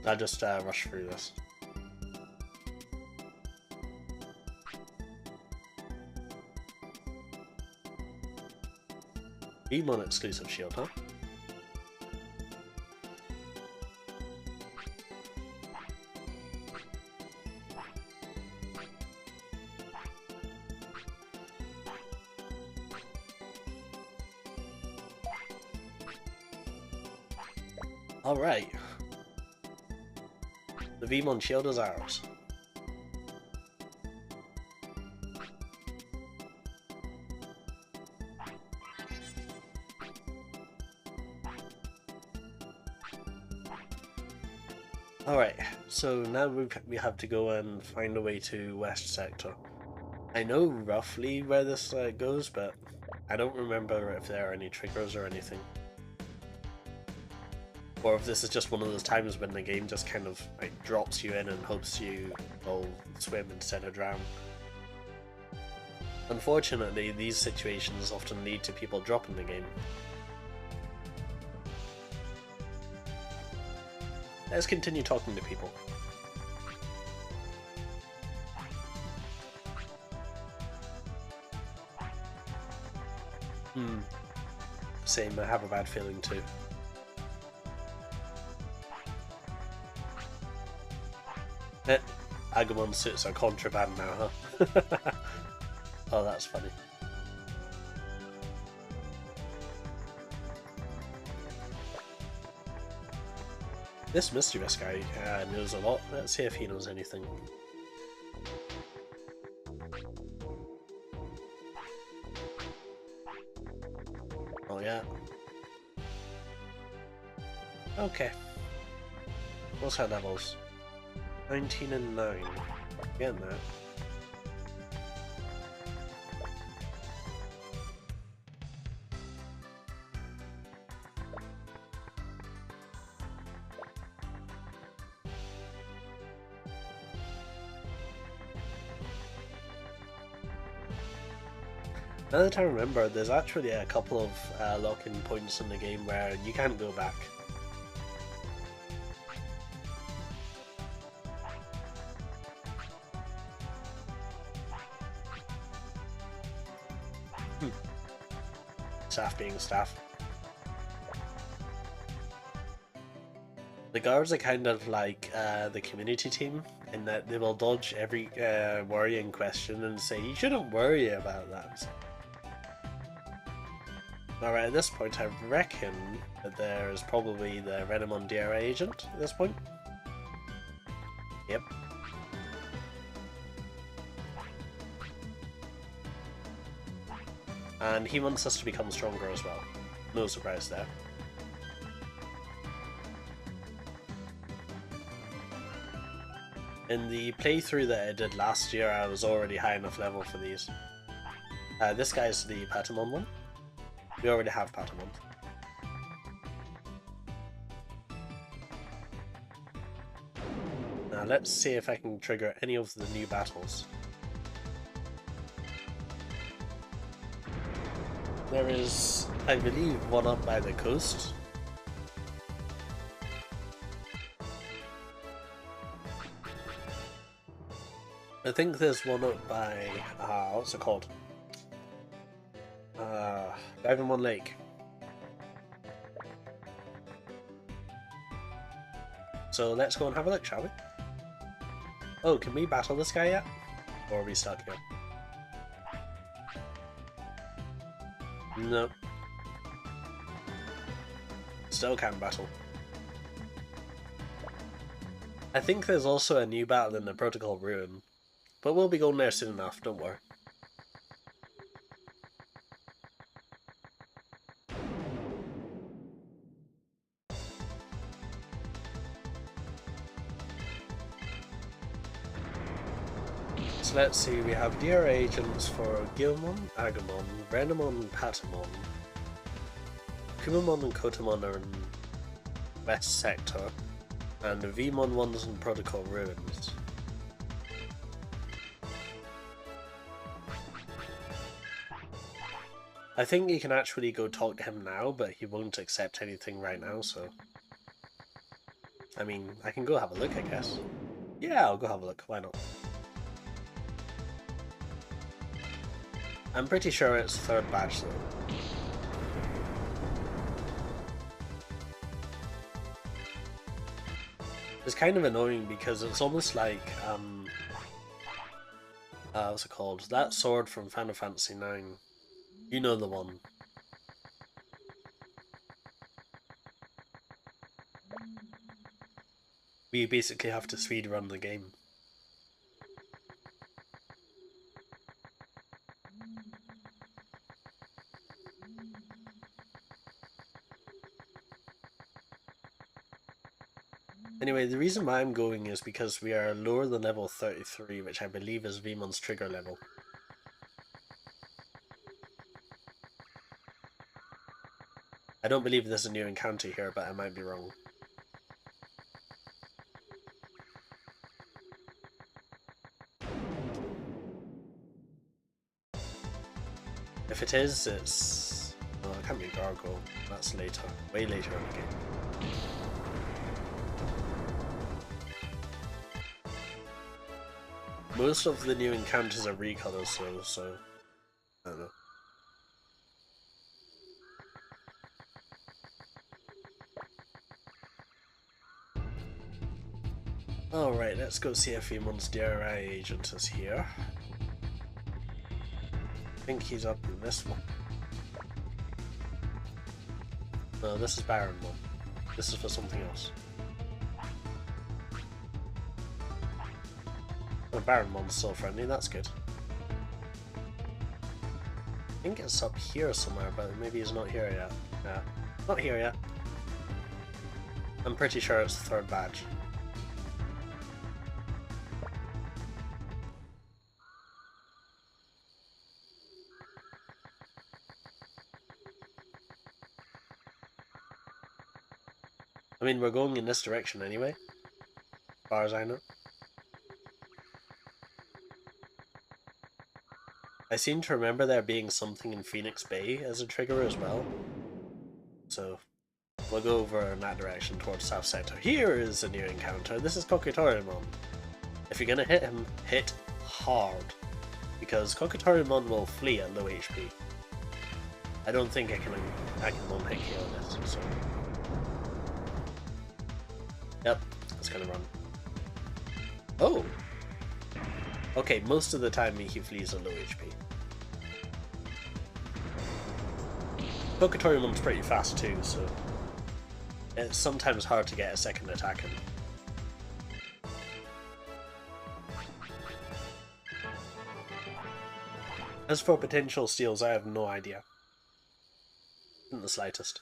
I'll just rush through this. Digimon exclusive shield, huh? Alright. The Vmon shield is ours. Alright, so now we have to go and find a way to West Sector. I know roughly where this goes, but I don't remember if there are any triggers or anything. Or if this is just one of those times when the game just kind of like drops you in and hopes you will swim instead of drown. Unfortunately, these situations often lead to people dropping the game. Let's continue talking to people. Same, I have a bad feeling too. Agumon suits are contraband now, huh? Oh, that's funny. This mischievous guy knows a lot. Let's see if he knows anything. Oh yeah. Okay. What's our levels? 19 and 9. Getting that. Now that I remember, there's actually a couple of lock-in points in the game where you can't go back. Staff being staff. The guards are kind of like the community team in that they will dodge every worrying question and say, you shouldn't worry about that. Alright, at this point I reckon that there is probably the Renamon DRA agent at this point. Yep. And he wants us to become stronger as well. No surprise there. In the playthrough that I did last year, I was already high enough level for these. This guy's the Patamon one. We already have Patamon. Now let's see if I can trigger any of the new battles. There is, I believe, one up by the coast. I think there's one up by, what's it called? Digimon Lake. So let's go and have a look, shall we? Oh, can we battle this guy yet? Or are we stuck here? Nope. Still can't battle. I think there's also a new battle in the Protocol Ruin, but we'll be going there soon enough, don't worry. So let's see, we have DRA agents for Gilmon, Agumon, Renamon, Patamon, Kumamon and Kotamon are in West Sector, and the Vmon ones in Protocol Ruins. I think you can actually go talk to him now, but he won't accept anything right now, so... I mean, I can go have a look, I guess. Yeah, I'll go have a look, why not? I'm pretty sure it's third batch though. It's kind of annoying because it's almost like, what's it called? That sword from Final Fantasy IX. You know the one. We basically have to speedrun the game. Anyway, the reason why I'm going is because we are lower than level 33, which I believe is Veemon's trigger level. I don't believe there's a new encounter here, but I might be wrong. If it is, it's... Oh, it can't be Gargoyle. That's later. Way later in the game. Most of the new encounters are recolors though, so... I don't know. Alright, let's go see if Veemon's DRI agent is here. I think he's up in this one. No, this is Baron one. This is for something else. Oh, Baron one's so friendly, that's good. I think it's up here somewhere, but maybe he's not here yet. Yeah, not here yet. I'm pretty sure it's the third badge. I mean, we're going in this direction anyway, as far as I know. I seem to remember there being something in Phoenix Bay as a trigger as well. So, we'll go over in that direction towards South Sector. Here is a new encounter. This is Kokitorimon. If you're gonna hit him, hit hard. Because Kokitorimon will flee at low HP. I don't think I can one-hit KO this, so... Yep, it's gonna run. Oh! Okay, most of the time he flees at low HP. Kokitoриmon's pretty fast too, so it's sometimes hard to get a second attack in. As for potential steals, I have no idea. Not the slightest.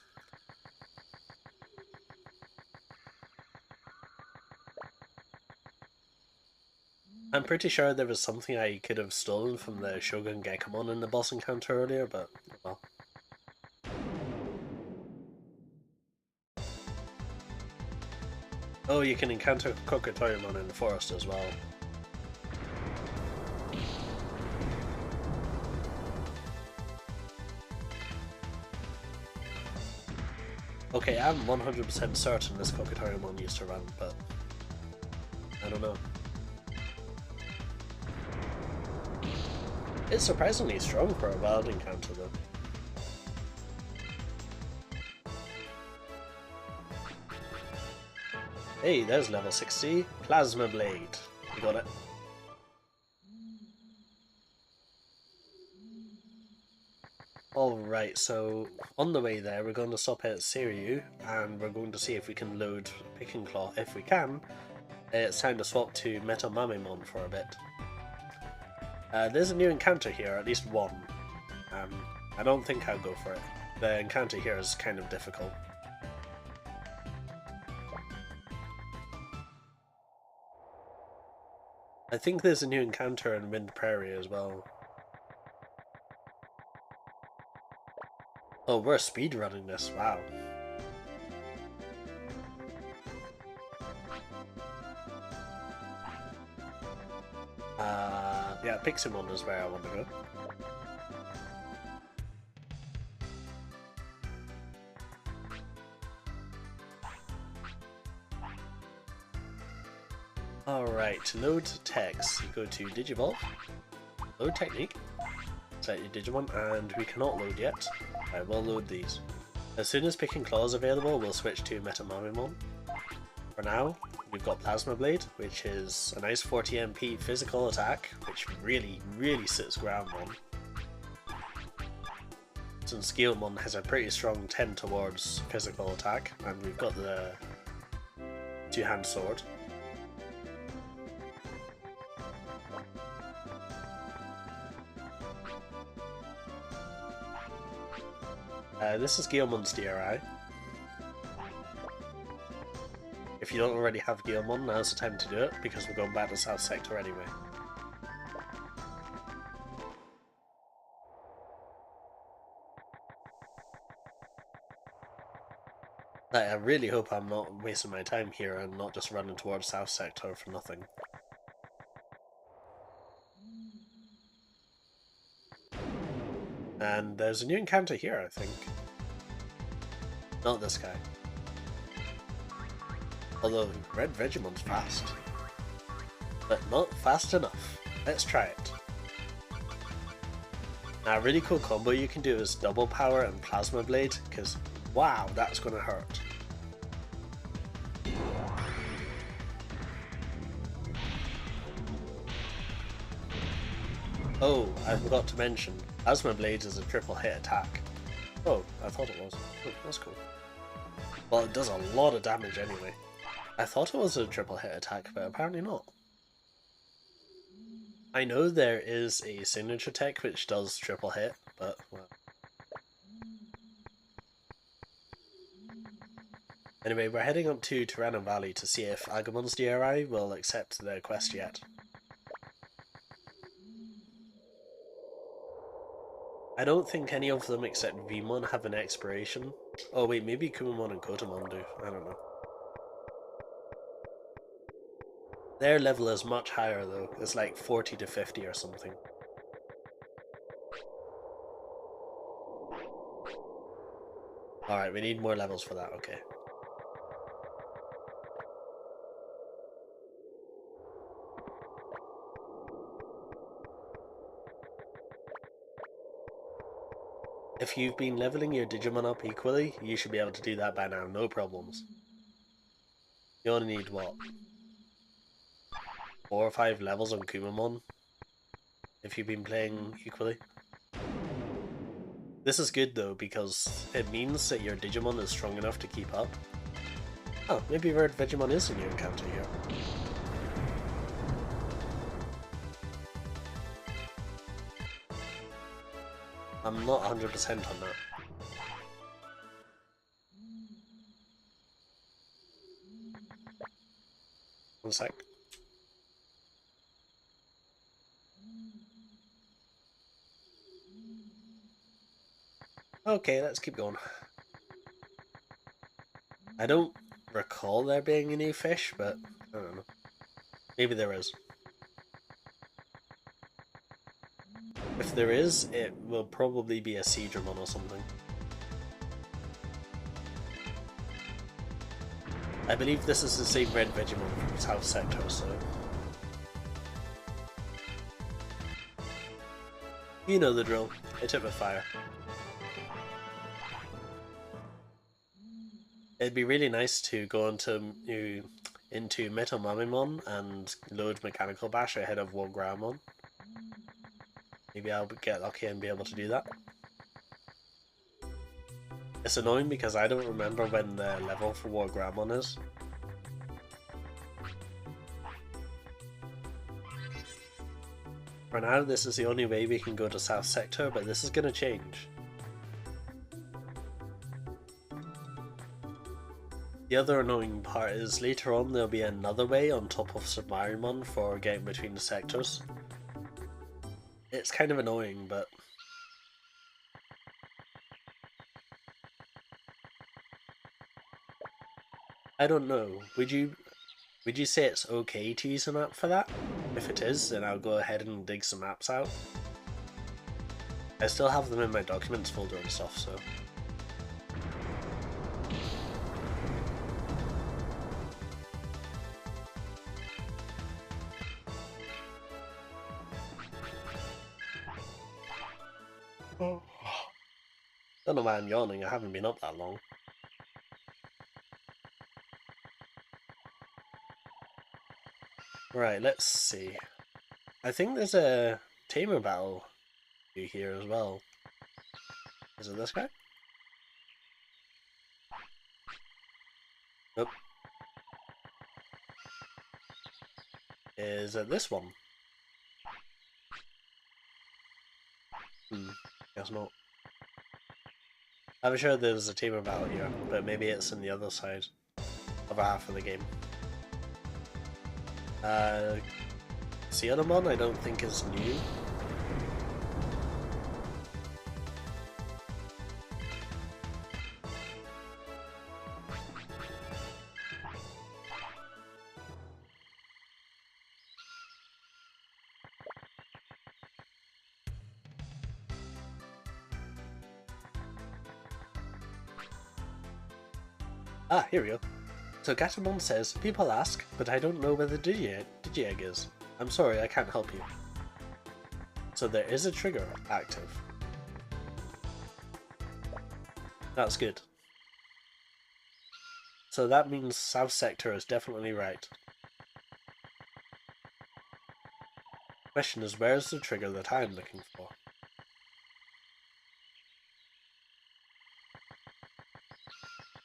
I'm pretty sure there was something I could have stolen from the Shogun Gekamon in the boss encounter earlier, but well. Oh, you can encounter Kokitorimon in the forest as well. Okay, I'm 100% certain this Kokitorimon used to run, but I don't know. It's surprisingly strong for a wild encounter though. Hey, there's level 60. Plasma Blade. You got it. Alright, so on the way there we're going to stop at Seiryu and we're going to see if we can load Picking Claw. If we can, it's time to swap to Metamamemon for a bit. There's a new encounter here, at least one. I don't think I'll go for it. The encounter here is kind of difficult. I think there's a new encounter in Wind Prairie as well. Oh, we're speedrunning this, wow. Yeah, Piximon is where I want to go. Alright, to load text, you go to Digivolve, load technique, set your Digimon, and we cannot load yet. I will load these. As soon as Picking Claw is available, we'll switch to Metamamemon. For now, we've got Plasma Blade, which is a nice 40 MP physical attack, which really sits ground on. Since Guilmon has a pretty strong 10 towards physical attack, and we've got the two-hand sword. This is Guilmon's DRI. If if you don't already have Guilmon, now's the time to do it, because we're going back to South Sector anyway. Like, I really hope I'm not wasting my time here and not just running towards South Sector for nothing. And there's a new encounter here, I think. Not this guy. Although Red Vegemon's fast. But not fast enough. Let's try it. Now, a really cool combo you can do is Double Power and Plasma Blade, because wow, that's gonna hurt. Oh, I forgot to mention, Plasma Blade is a triple hit attack. Oh, I thought it was. Oh, that's cool. Well, it does a lot of damage anyway. I thought it was a triple hit attack, but apparently not. I know there is a signature tech which does triple hit, but well. Anyway, we're heading up to Tirana Valley to see if Agumon's DRI will accept their quest yet. I don't think any of them except Vmon have an expiration. Oh wait, maybe Kumamon and Kotamon do, I don't know. Their level is much higher though, it's like 40 to 50 or something. Alright, we need more levels for that, okay. If you've been leveling your Digimon up equally, you should be able to do that by now, no problems. You only need, what, 4 or 5 levels on Kumamon, if you've been playing equally. This is good though, because it means that your Digimon is strong enough to keep up. Oh, maybe Red Vegemon is a new encounter here. I'm not 100% on that. One sec. Okay, let's keep going. I don't recall there being a new fish, but I don't know. Maybe there is. If there is, it will probably be a Seedramon or something. I believe this is the same Red Vegemon from South Sector, so... You know the drill. Hit it with fire. It'd be really nice to go into Metal Mamimon and load Mechanical Bash ahead of Wargramon. Maybe I'll get lucky and be able to do that. It's annoying because I don't remember when the level for Wargramon is. For now, this is the only way we can go to South Sector, but this is going to change. The other annoying part is later on there'll be another way on top of Submarimon for getting between the sectors. It's kind of annoying, but... I don't know, would you say it's okay to use a map for that? If it is, then I'll go ahead and dig some maps out. I still have them in my documents folder and stuff, so... Don't know why I'm yawning, I haven't been up that long. Right, let's see. I think there's a tamer battle here as well. Is it this guy? Nope. Is it this one? Guess not. I'm sure there's a tamer battle here, but maybe it's on the other side. other half of the game. StreamElement I don't think is new. Ah, here we go. So Gatomon says, people ask, but I don't know where the Digi-Egg is. I'm sorry, I can't help you. So there is a trigger active. That's good. So that means South Sector is definitely right. Question is, where's the trigger that I'm looking for?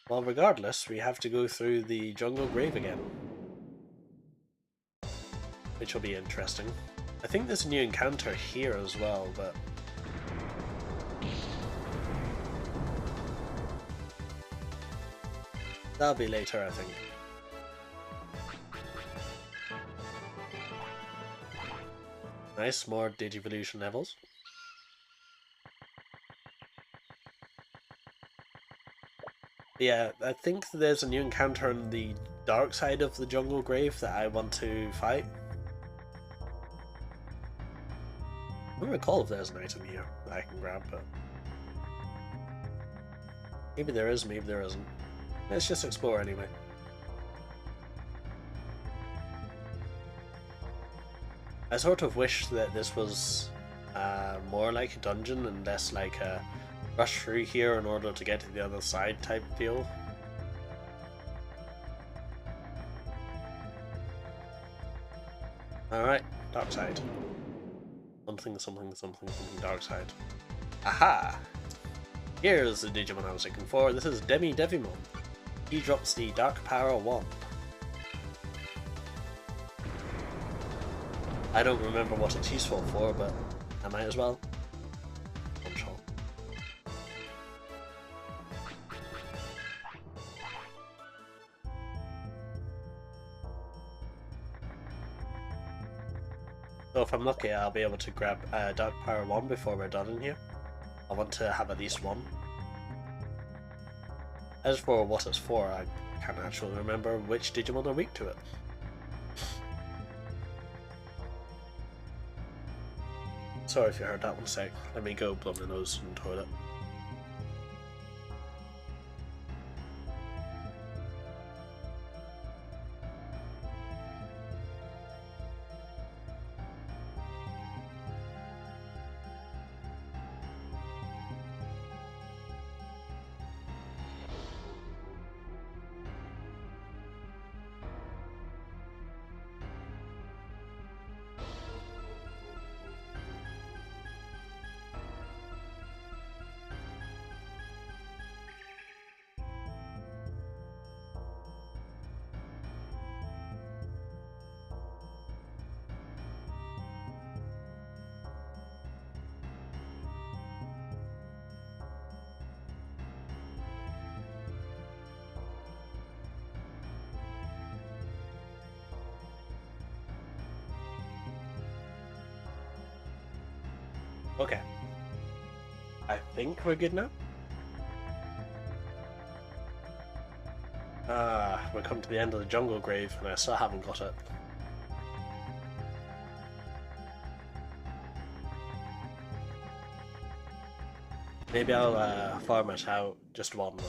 Well, regardless, we have to go through the jungle grave again. Which will be interesting. I think there's a new encounter here as well, but... that'll be later, I think. Nice, more Digivolution levels. Yeah, I think there's a new encounter on the dark side of the jungle grave that I want to fight. I don't recall if there's an item here that I can grab, but... maybe there is, maybe there isn't. Let's just explore anyway. I sort of wish that this was more like a dungeon and less like a rush through here in order to get to the other side type deal. Alright, dark side. Something, something, something, something, dark side. Aha! Here's the Digimon I was looking for. This is Devimon. He drops the Dark Power 1. I don't remember what it's useful for, but I might as well. Control. So if I'm lucky, I'll be able to grab Dark Power 1 before we're done in here. I want to have at least one. As for what it's for, I can't actually remember which Digimon are weak to it. Sorry if you heard that one sec. Let me go blow my nose in the toilet. Okay. I think we're good now. We've come to the end of the jungle grave and I still haven't got it. Maybe I'll farm it out just one though.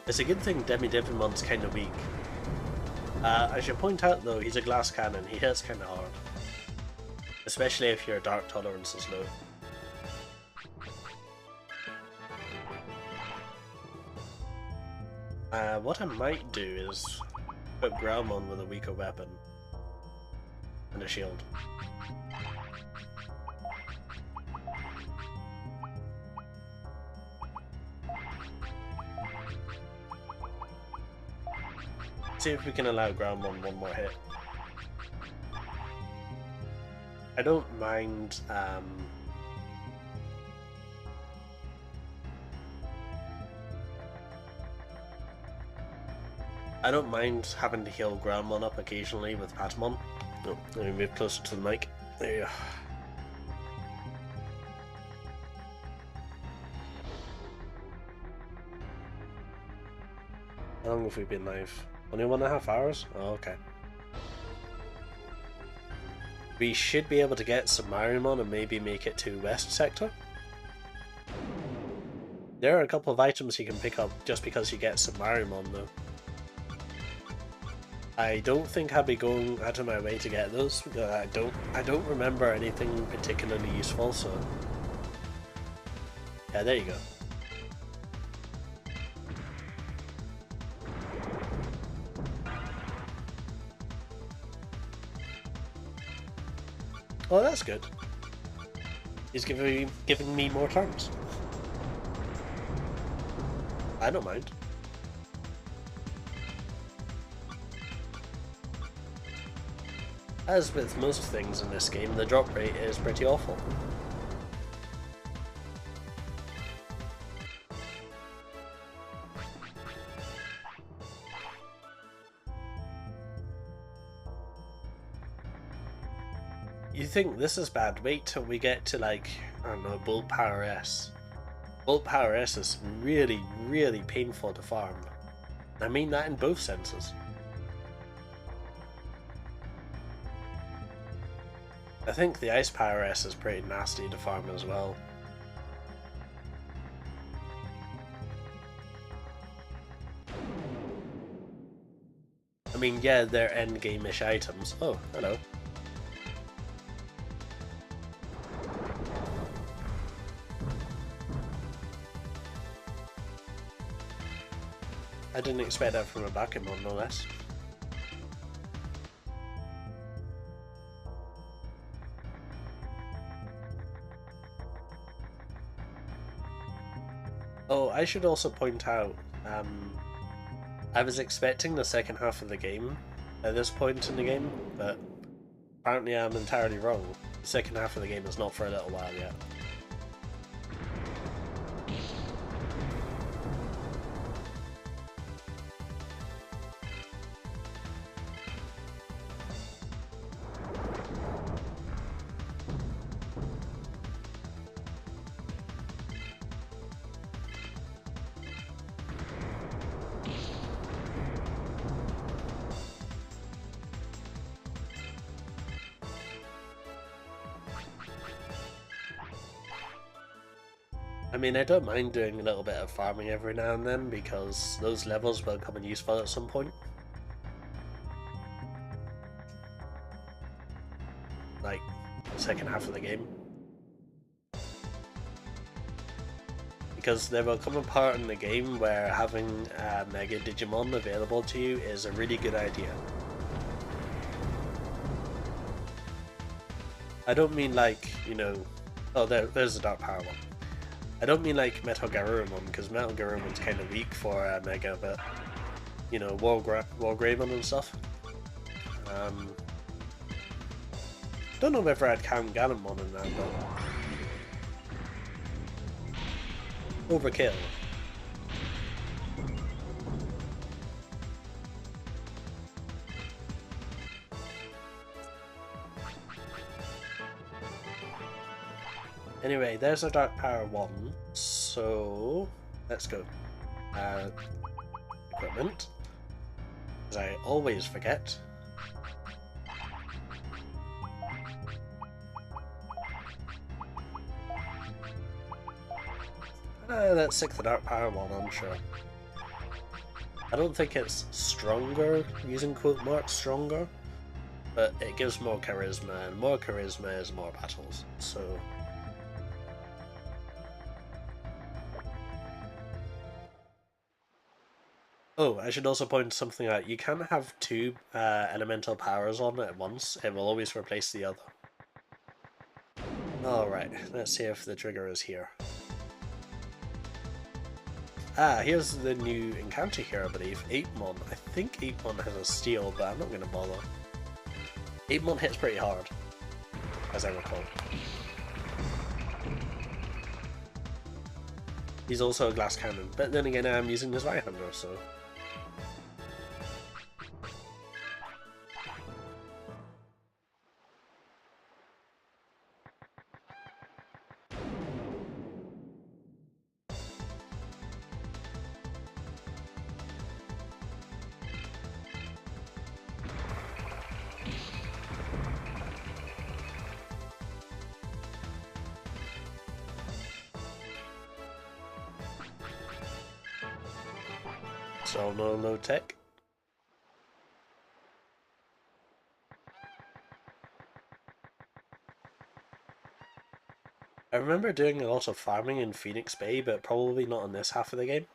It's a good thing Devimon's kind of weak. I should point out though, he's a glass cannon, he hits kind of hard. Especially if your dark tolerance is low. What I might do is put Growlmon with a weaker weapon and a shield. See if we can allow Growlmon one more hit. I don't mind I don't mind having to heal Grandmon up occasionally with Patamon. Oh, let me move closer to the mic. There you go. How long have we been live? Only 1.5 hours? Oh, okay. We should be able to get some Mariamon and maybe make it to West Sector. There are a couple of items you can pick up just because you get some Mariamon though. I don't think I'll be going out of my way to get those. I don't remember anything particularly useful, so yeah, there you go. Oh, that's good. He's giving me more turns. I don't mind. As with most things in this game, the drop rate is pretty awful. You think this is bad, wait till we get to like, I don't know, Bolt Power S. Bolt Power S is really, really painful to farm. I mean that in both senses. I think the Ice Power S is pretty nasty to farm as well. I mean, yeah, they're endgame-ish items. Oh, hello. I didn't expect that from a Bakemon, no less. Oh, I should also point out, I was expecting the second half of the game at this point in the game, but apparently I'm entirely wrong. The second half of the game is not for a little while yet. I mean, I don't mind doing a little bit of farming every now and then because those levels will come in useful at some point. Like, second half of the game. Because there will come a part in the game where having a Mega Digimon available to you is a really good idea. I don't mean like, you know... Oh, there's the Dark Power one. I don't mean like Metal Garurumon, because Metal Garurumon's kind of weak for Mega, but, you know, Wargreymon and stuff. Don't know if I'd count Ganonmon in that, but... Overkill. Anyway, there's a Dark Power 1, so let's go. Equipment, as I always forget. Let's stick the Dark Power 1 on, sure. I don't think it's stronger, using quote marks stronger, but it gives more charisma, and more charisma is more battles, so... Oh, I should also point something out. You can't have two elemental powers on at once. It will always replace the other. Alright, let's see if the trigger is here. Ah, here's the new encounter here, I believe. 8mon. I think 8mon has a steal, but I'm not going to bother. 8mon hits pretty hard, as I recall. He's also a glass cannon, but then again I'm using this right-hander, so... Still no tech. I remember doing a lot of farming in Phoenix Bay, but probably not in this half of the game.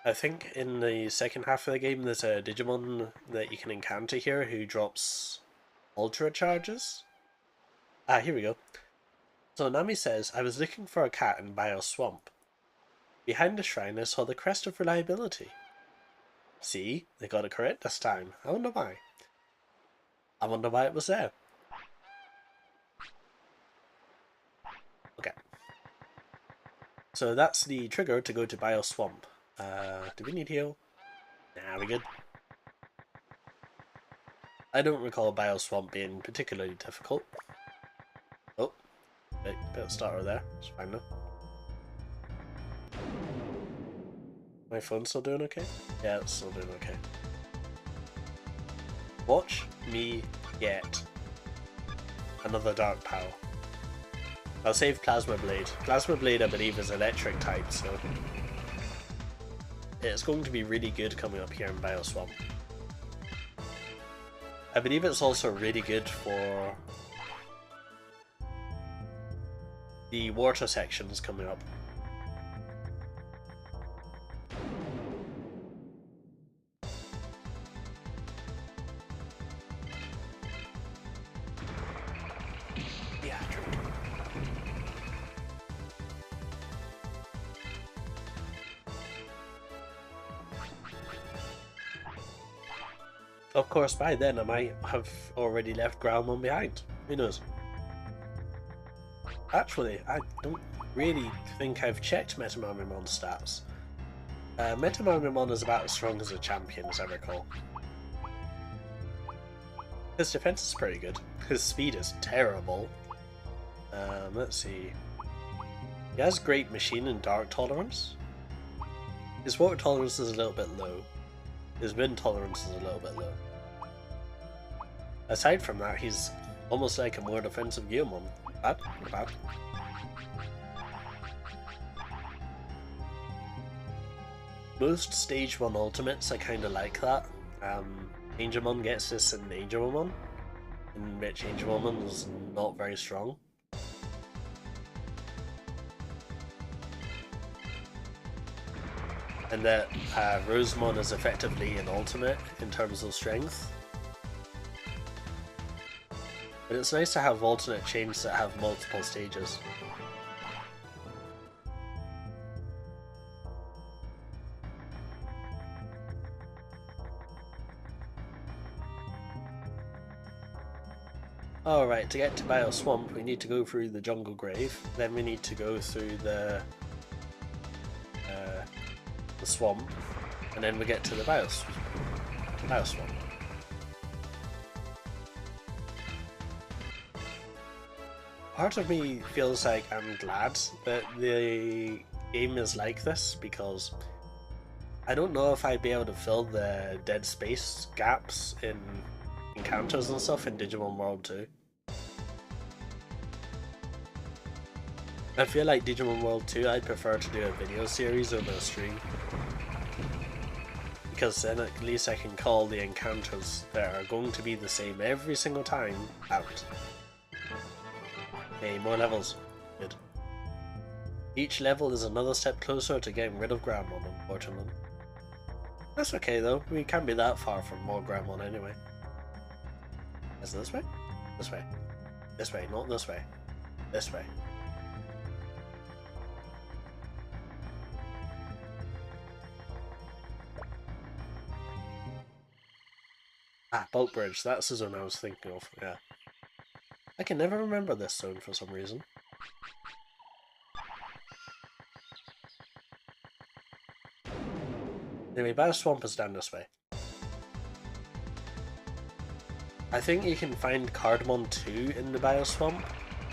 I think in the second half of the game there's a Digimon that you can encounter here who drops Ultra Charges. Ah, here we go. So Nami says, I was looking for a cat in Bio Swamp. Behind the shrine I saw the Crest of Reliability. See, they got it correct this time. I wonder why. I wonder why it was there. Okay. So that's the trigger to go to Bio Swamp. Do we need heal? Nah, we good. I don't recall Bio Swamp being particularly difficult. Oh, bit of starter there. It's fine now. My phone's still doing okay? Yeah, it's still doing okay. Watch me get another Dark Power. I'll save Plasma Blade. Plasma Blade, I believe, is electric type, so it's going to be really good coming up here in Bio Swamp. I believe it's also really good for the water sections coming up. Of course, by then I might have already left Groundmon behind. Who knows? Actually, I don't really think I've checked Metamorphimon stats. Metamorphimon is about as strong as a champion, as I recall. His defense is pretty good. His speed is terrible. Let's see. He has great machine and dark tolerance. His water tolerance is a little bit low. His wind tolerance is a little bit low. Aside from that, he's almost like a more defensive Geomon. Bad? Bad. Most Stage 1 ultimates I kinda like that. Angelmon gets this in Angelmon, in which Angelmon is not very strong. And that Rosemon is effectively an ultimate in terms of strength. But it's nice to have alternate chains that have multiple stages. Alright, to get to Bio Swamp we need to go through the Jungle Grave, then we need to go through the swamp, and then we get to the Bio Swamp. Part of me feels like I'm glad that the game is like this, because I don't know if I'd be able to fill the dead space gaps in encounters and stuff in Digimon World 2. I feel like Digimon World 2 I'd prefer to do a video series over a stream, because then at least I can call the encounters that are going to be the same every single time out. Hey, more levels. Good. Each level is another step closer to getting rid of Groundmon, unfortunately. That's okay though, we can't be that far from more Groundmon anyway. Is it this way? This way. This way, not this way. This way. Ah, Boat Bridge, that's the zone I was thinking of, yeah. I can never remember this zone for some reason. Anyway, Bio Swamp is down this way. I think you can find Cardamon 2 in the Bio Swamp,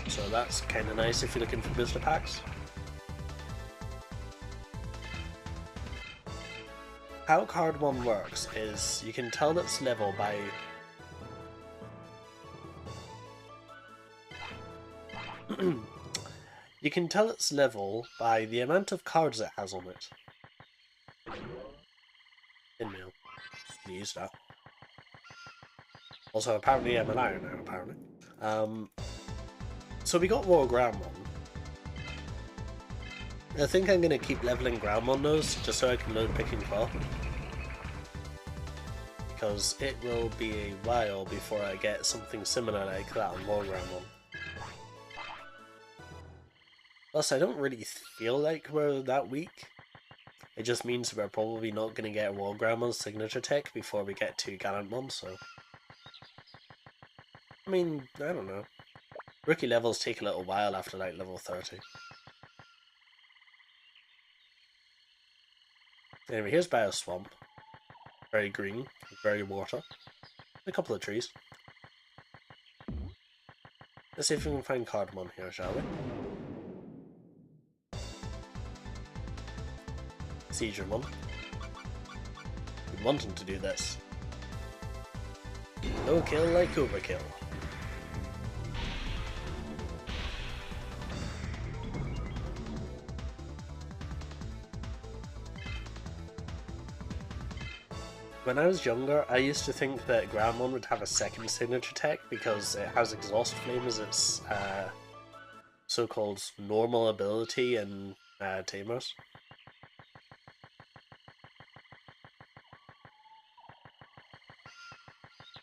so that's kinda nice if you're looking for booster packs. How Cardamon works is you can tell its level by You can tell its level by the amount of cards it has on it. Pinmail. Use that. Also, apparently I'm an iron now, apparently. So we got War Grandmon. I think I'm going to keep leveling Grandmon those, just so I can load Picking Claw. Because it will be a while before I get something similar like that on War Grandmon. Plus, I don't really feel like we're that weak. It just means we're probably not going to get War Grandmon's signature tech before we get to Gallantmon, so... I mean, I don't know. Rookie levels take a little while after like level 30. Anyway, here's Bioswamp. Very green, very water. A couple of trees. Let's see if we can find Cardamon here, shall we? Seigeremon. We want him to do this. No kill like overkill. When I was younger, I used to think that Grandmon would have a second signature tech because it has Exhaust Flame as its so-called normal ability in Tamers.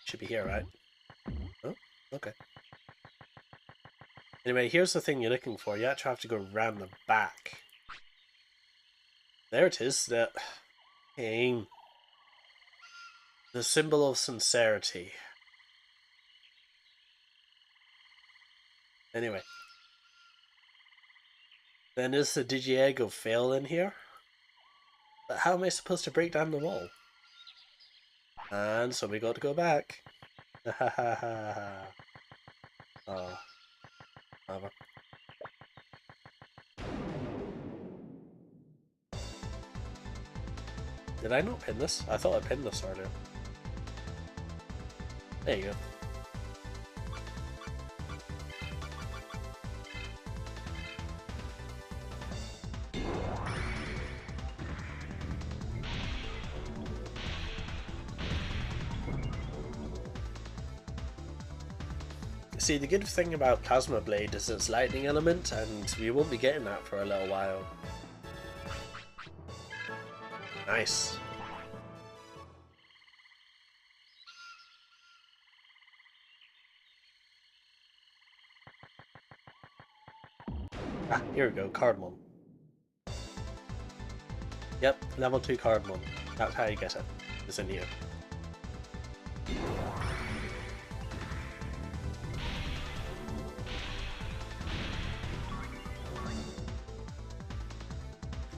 Should be here, right? Oh, okay. Anyway, here's the thing you're looking for. You actually have to go around the back. There it is. The aim. The symbol of sincerity. Anyway. Then is the Digi-Egg of Fail in here? But how am I supposed to break down the wall? And so we got to go back. Ha ha ha ha. Oh. Whatever. Did I not pin this? I thought I pinned this earlier. There you go. See, the good thing about Plasma Blade is its lightning element, and we won't be getting that for a little while. Nice. Ah, here we go, Cardmon. Yep, level 2 Cardmon. That's how you get it. It's in here.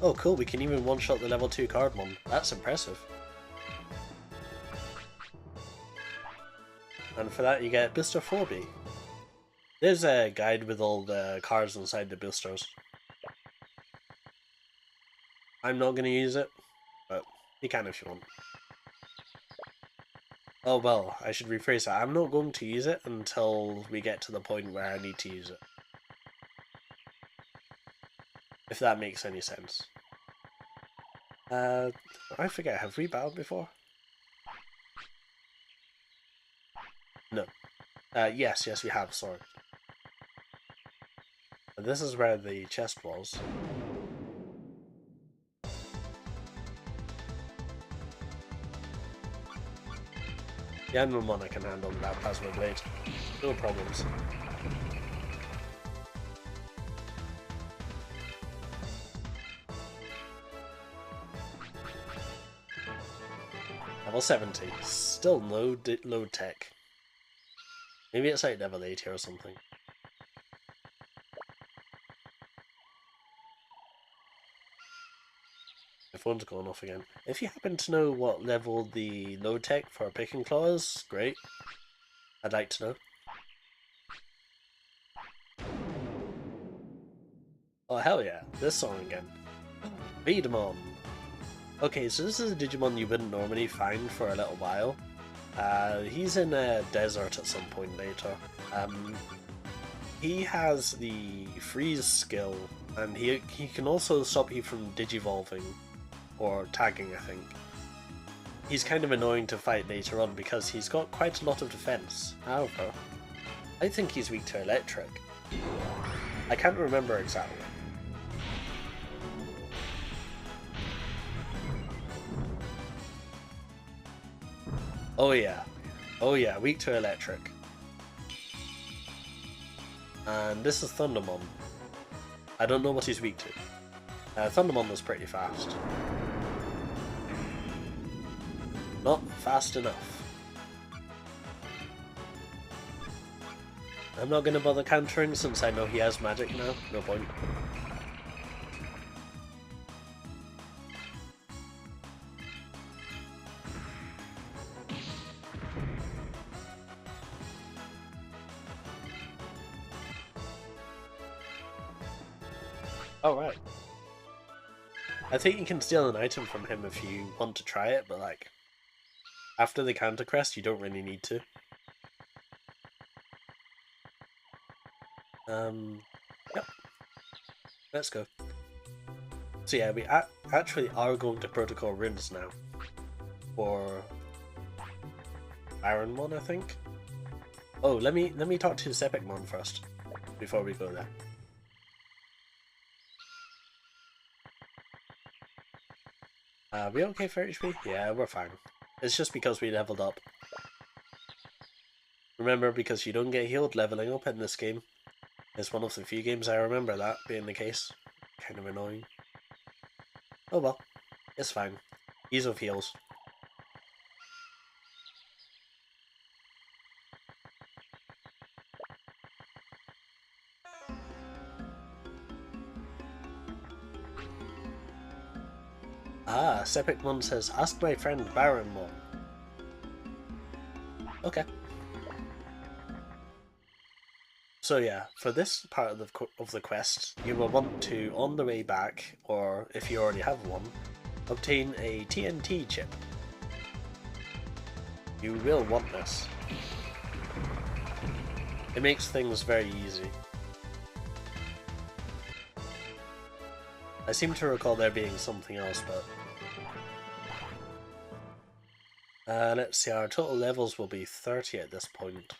Oh cool, we can even one-shot the level 2 Cardmon. That's impressive. And for that you get Booster 4B. There's a guide with all the cards inside the boosters. I'm not going to use it, but you can if you want. Oh well, I should rephrase that. I'm not going to use it until we get to the point where I need to use it. If that makes any sense. I forget, have we battled before? No. Yes, we have, sorry. This is where the chest was. The Animalmon I can handle without Plasma Blade. No problems. Level 70. Still no load tech. Maybe it's like level 80 or something. My phone's going off again. If you happen to know what level the load tech for Picking Claw is, great. I'd like to know. Oh hell yeah, this song again. Digimon. Okay, so this is a Digimon you wouldn't normally find for a little while. He's in a desert at some point later. he has the freeze skill, and he can also stop you from digivolving or tagging, I think. He's kind of annoying to fight later on because he's got quite a lot of defense. However, I think he's weak to electric. I can't remember exactly. Oh yeah, weak to electric. And this is Thundermon. I don't know what he's weak to. Thundermon was pretty fast. Not fast enough. I'm not going to bother countering since I know he has magic now. No point. Alright. I think you can steal an item from him if you want to try it, but like, after the counter crest, you don't really need to. Yep. Let's go. So yeah, we actually are going to Protocol Ruins now. For Ironmon, I think. Oh, let me talk to Sepicmon first before we go there. Are we okay for HP? Yeah, we're fine. It's just because we leveled up. Remember, because you don't get healed leveling up in this game. It's one of the few games I remember that being the case. Kind of annoying. Oh well, it's fine. Ease of heals. Ah, Sepicmon says, ask my friend Baronmon. Okay. So yeah, for this part of the quest, you will want to, on the way back, or if you already have one, obtain a TNT chip. You will want this. It makes things very easy. I seem to recall there being something else, but... let's see, our total levels will be 30 at this point.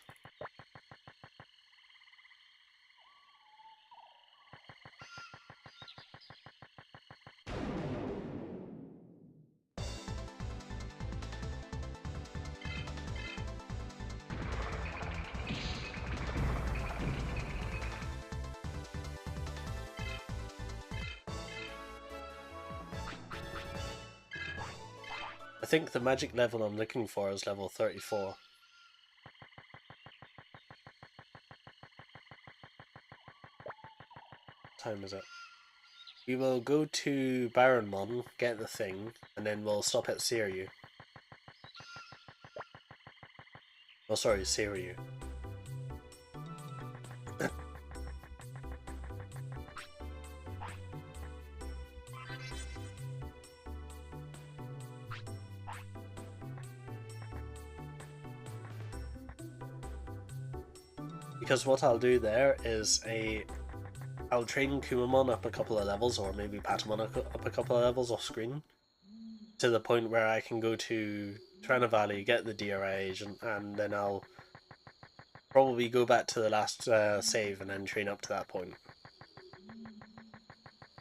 I think the magic level I'm looking for is level 34. What time is it? We will go to Baronmon, get the thing, and then we'll stop at Seiryu. Oh sorry, Seiryu. Because what I'll do there is I'll train Kumamon up a couple of levels, or maybe Patamon up a couple of levels off screen, to the point where I can go to Trana Valley, get the DRI agent, and then I'll probably go back to the last save and then train up to that point.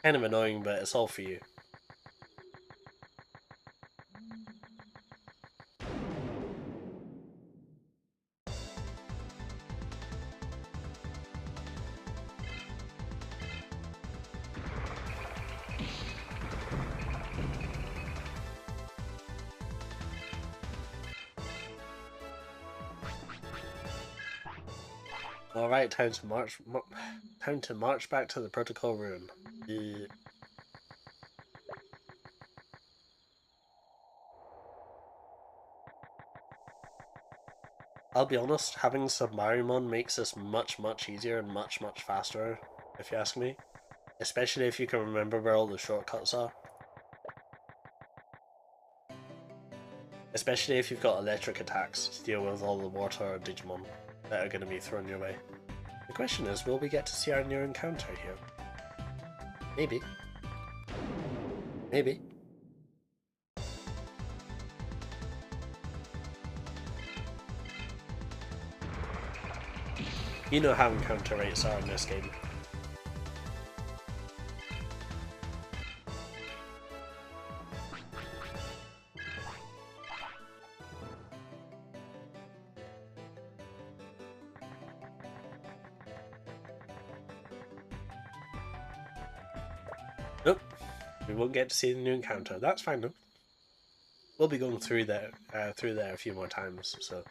Kind of annoying, but it's all for you. Alright, time to march back to the Protocol Room. I'll be honest, having Submarimon makes this much easier and much faster, if you ask me. Especially if you can remember where all the shortcuts are. Especially if you've got electric attacks to deal with all the water Digimon that are going to be thrown your way. The question is, will we get to see our new encounter here? Maybe. Maybe. You know how encounter rates are in this game. Nope, we won't get to see the new encounter. That's fine though. We'll be going through there a few more times, so.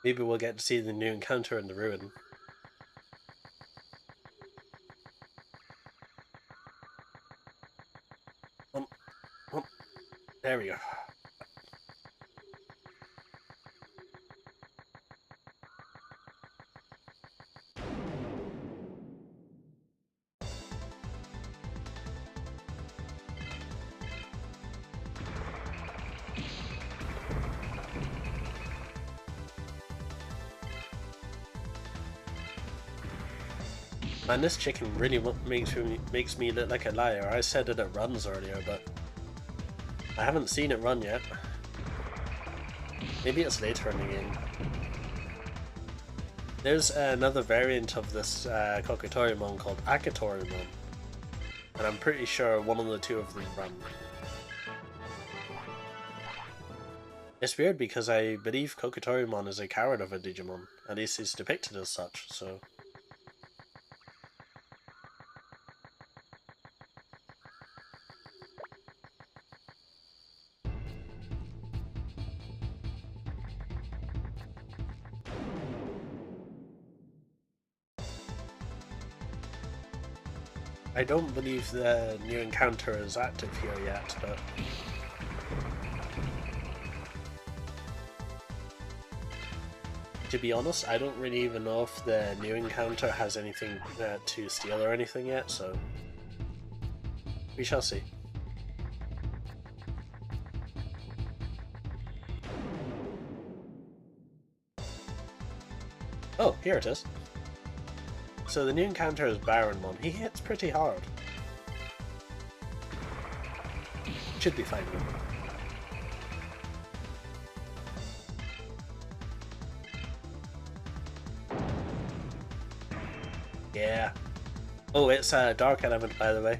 Maybe we'll get to see the new encounter in the ruin. There we go. Man, this chicken really makes me look like a liar. I said that it runs earlier, but I haven't seen it run yet. Maybe it's later in the game. There's another variant of this Kokotorimon called Akatorimon, and I'm pretty sure one of the two of them run. It's weird because I believe Kokotorimon is a coward of a Digimon, at least he's depicted as such, so... I don't believe the new encounter is active here yet, but... To be honest, I don't really even know if the new encounter has anything to steal or anything yet, so... we shall see. Oh, here it is. So the new encounter is Baronmon. He hits pretty hard. Should be fine though. Yeah. Oh, it's a dark element, by the way.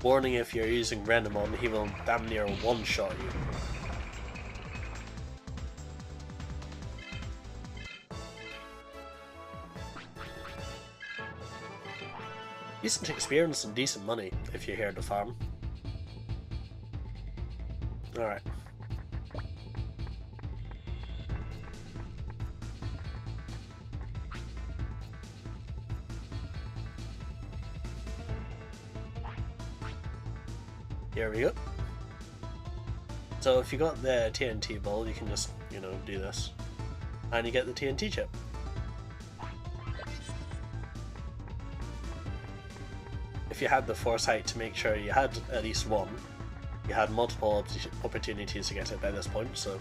Warning, if you're using Renamon, he will damn near one-shot you. Decent experience and decent money if you're here to farm. Alright. Here we go. So if you got the TNT ball, you can just, you know, do this. And you get the TNT chip. If you had the foresight to make sure you had at least one, you had multiple opportunities to get it by this point, so...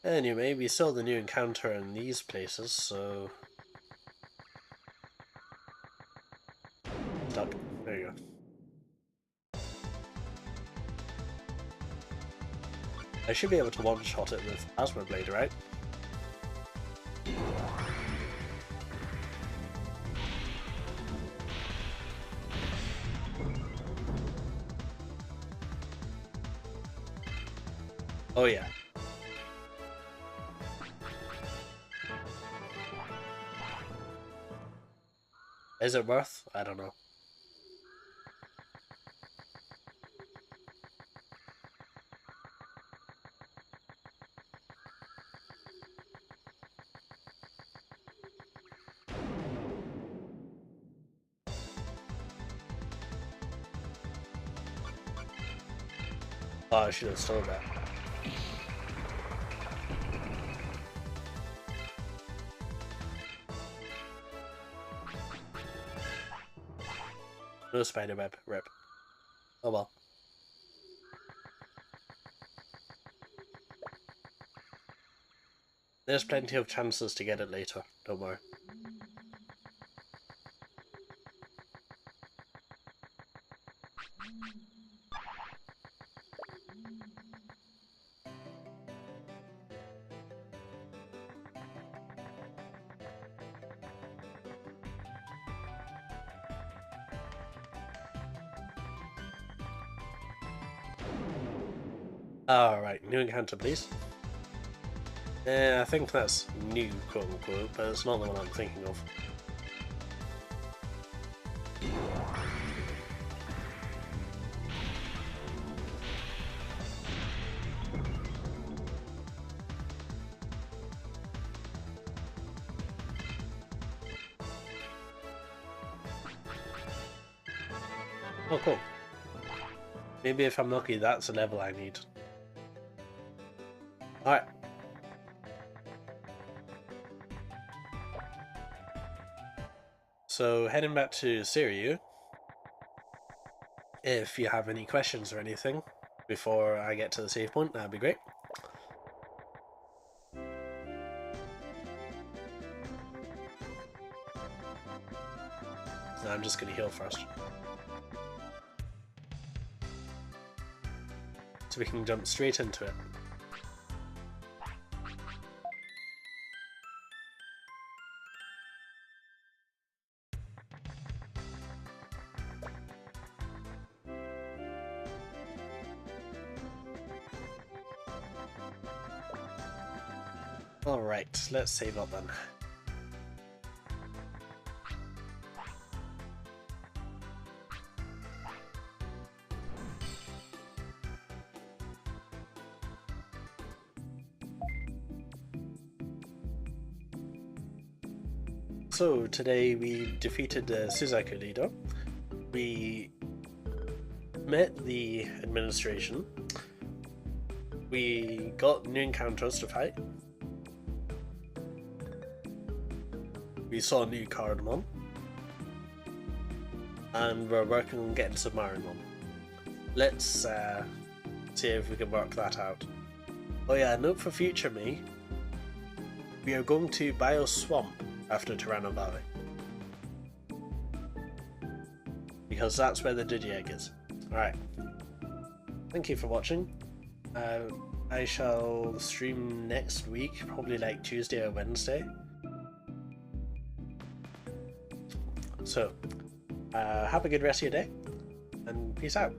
Anyway, we saw the new encounter in these places, so... Stuck. There you go. I should be able to one-shot it with Plasma Blade, right? Oh yeah. Is it worth? I don't know. Oh, I should have stolen that. No spider web, rip. Oh well. There's plenty of chances to get it later, don't worry. Alright, new encounter please. I think that's new, quote unquote, but it's not the one I'm thinking of. Oh, cool. Maybe if I'm lucky, that's the level I need. Alright. So, heading back to Siriu, if you have any questions or anything before I get to the save point, that'd be great. I'm just going to heal first. So we can jump straight into it. Alright, let's save up then. So today we defeated the Suzaku leader. We met the administration. We got new encounters to fight. We saw a new Cardamon. And we're working on getting Submarinmon. Let's see if we can work that out. Oh yeah, note for future me. We are going to Bio Swamp after Tyranno Valley. Because that's where the Digi-Egg is. Alright. Thank you for watching. I shall stream next week, probably like Tuesday or Wednesday. So, have a good rest of your day, and peace out.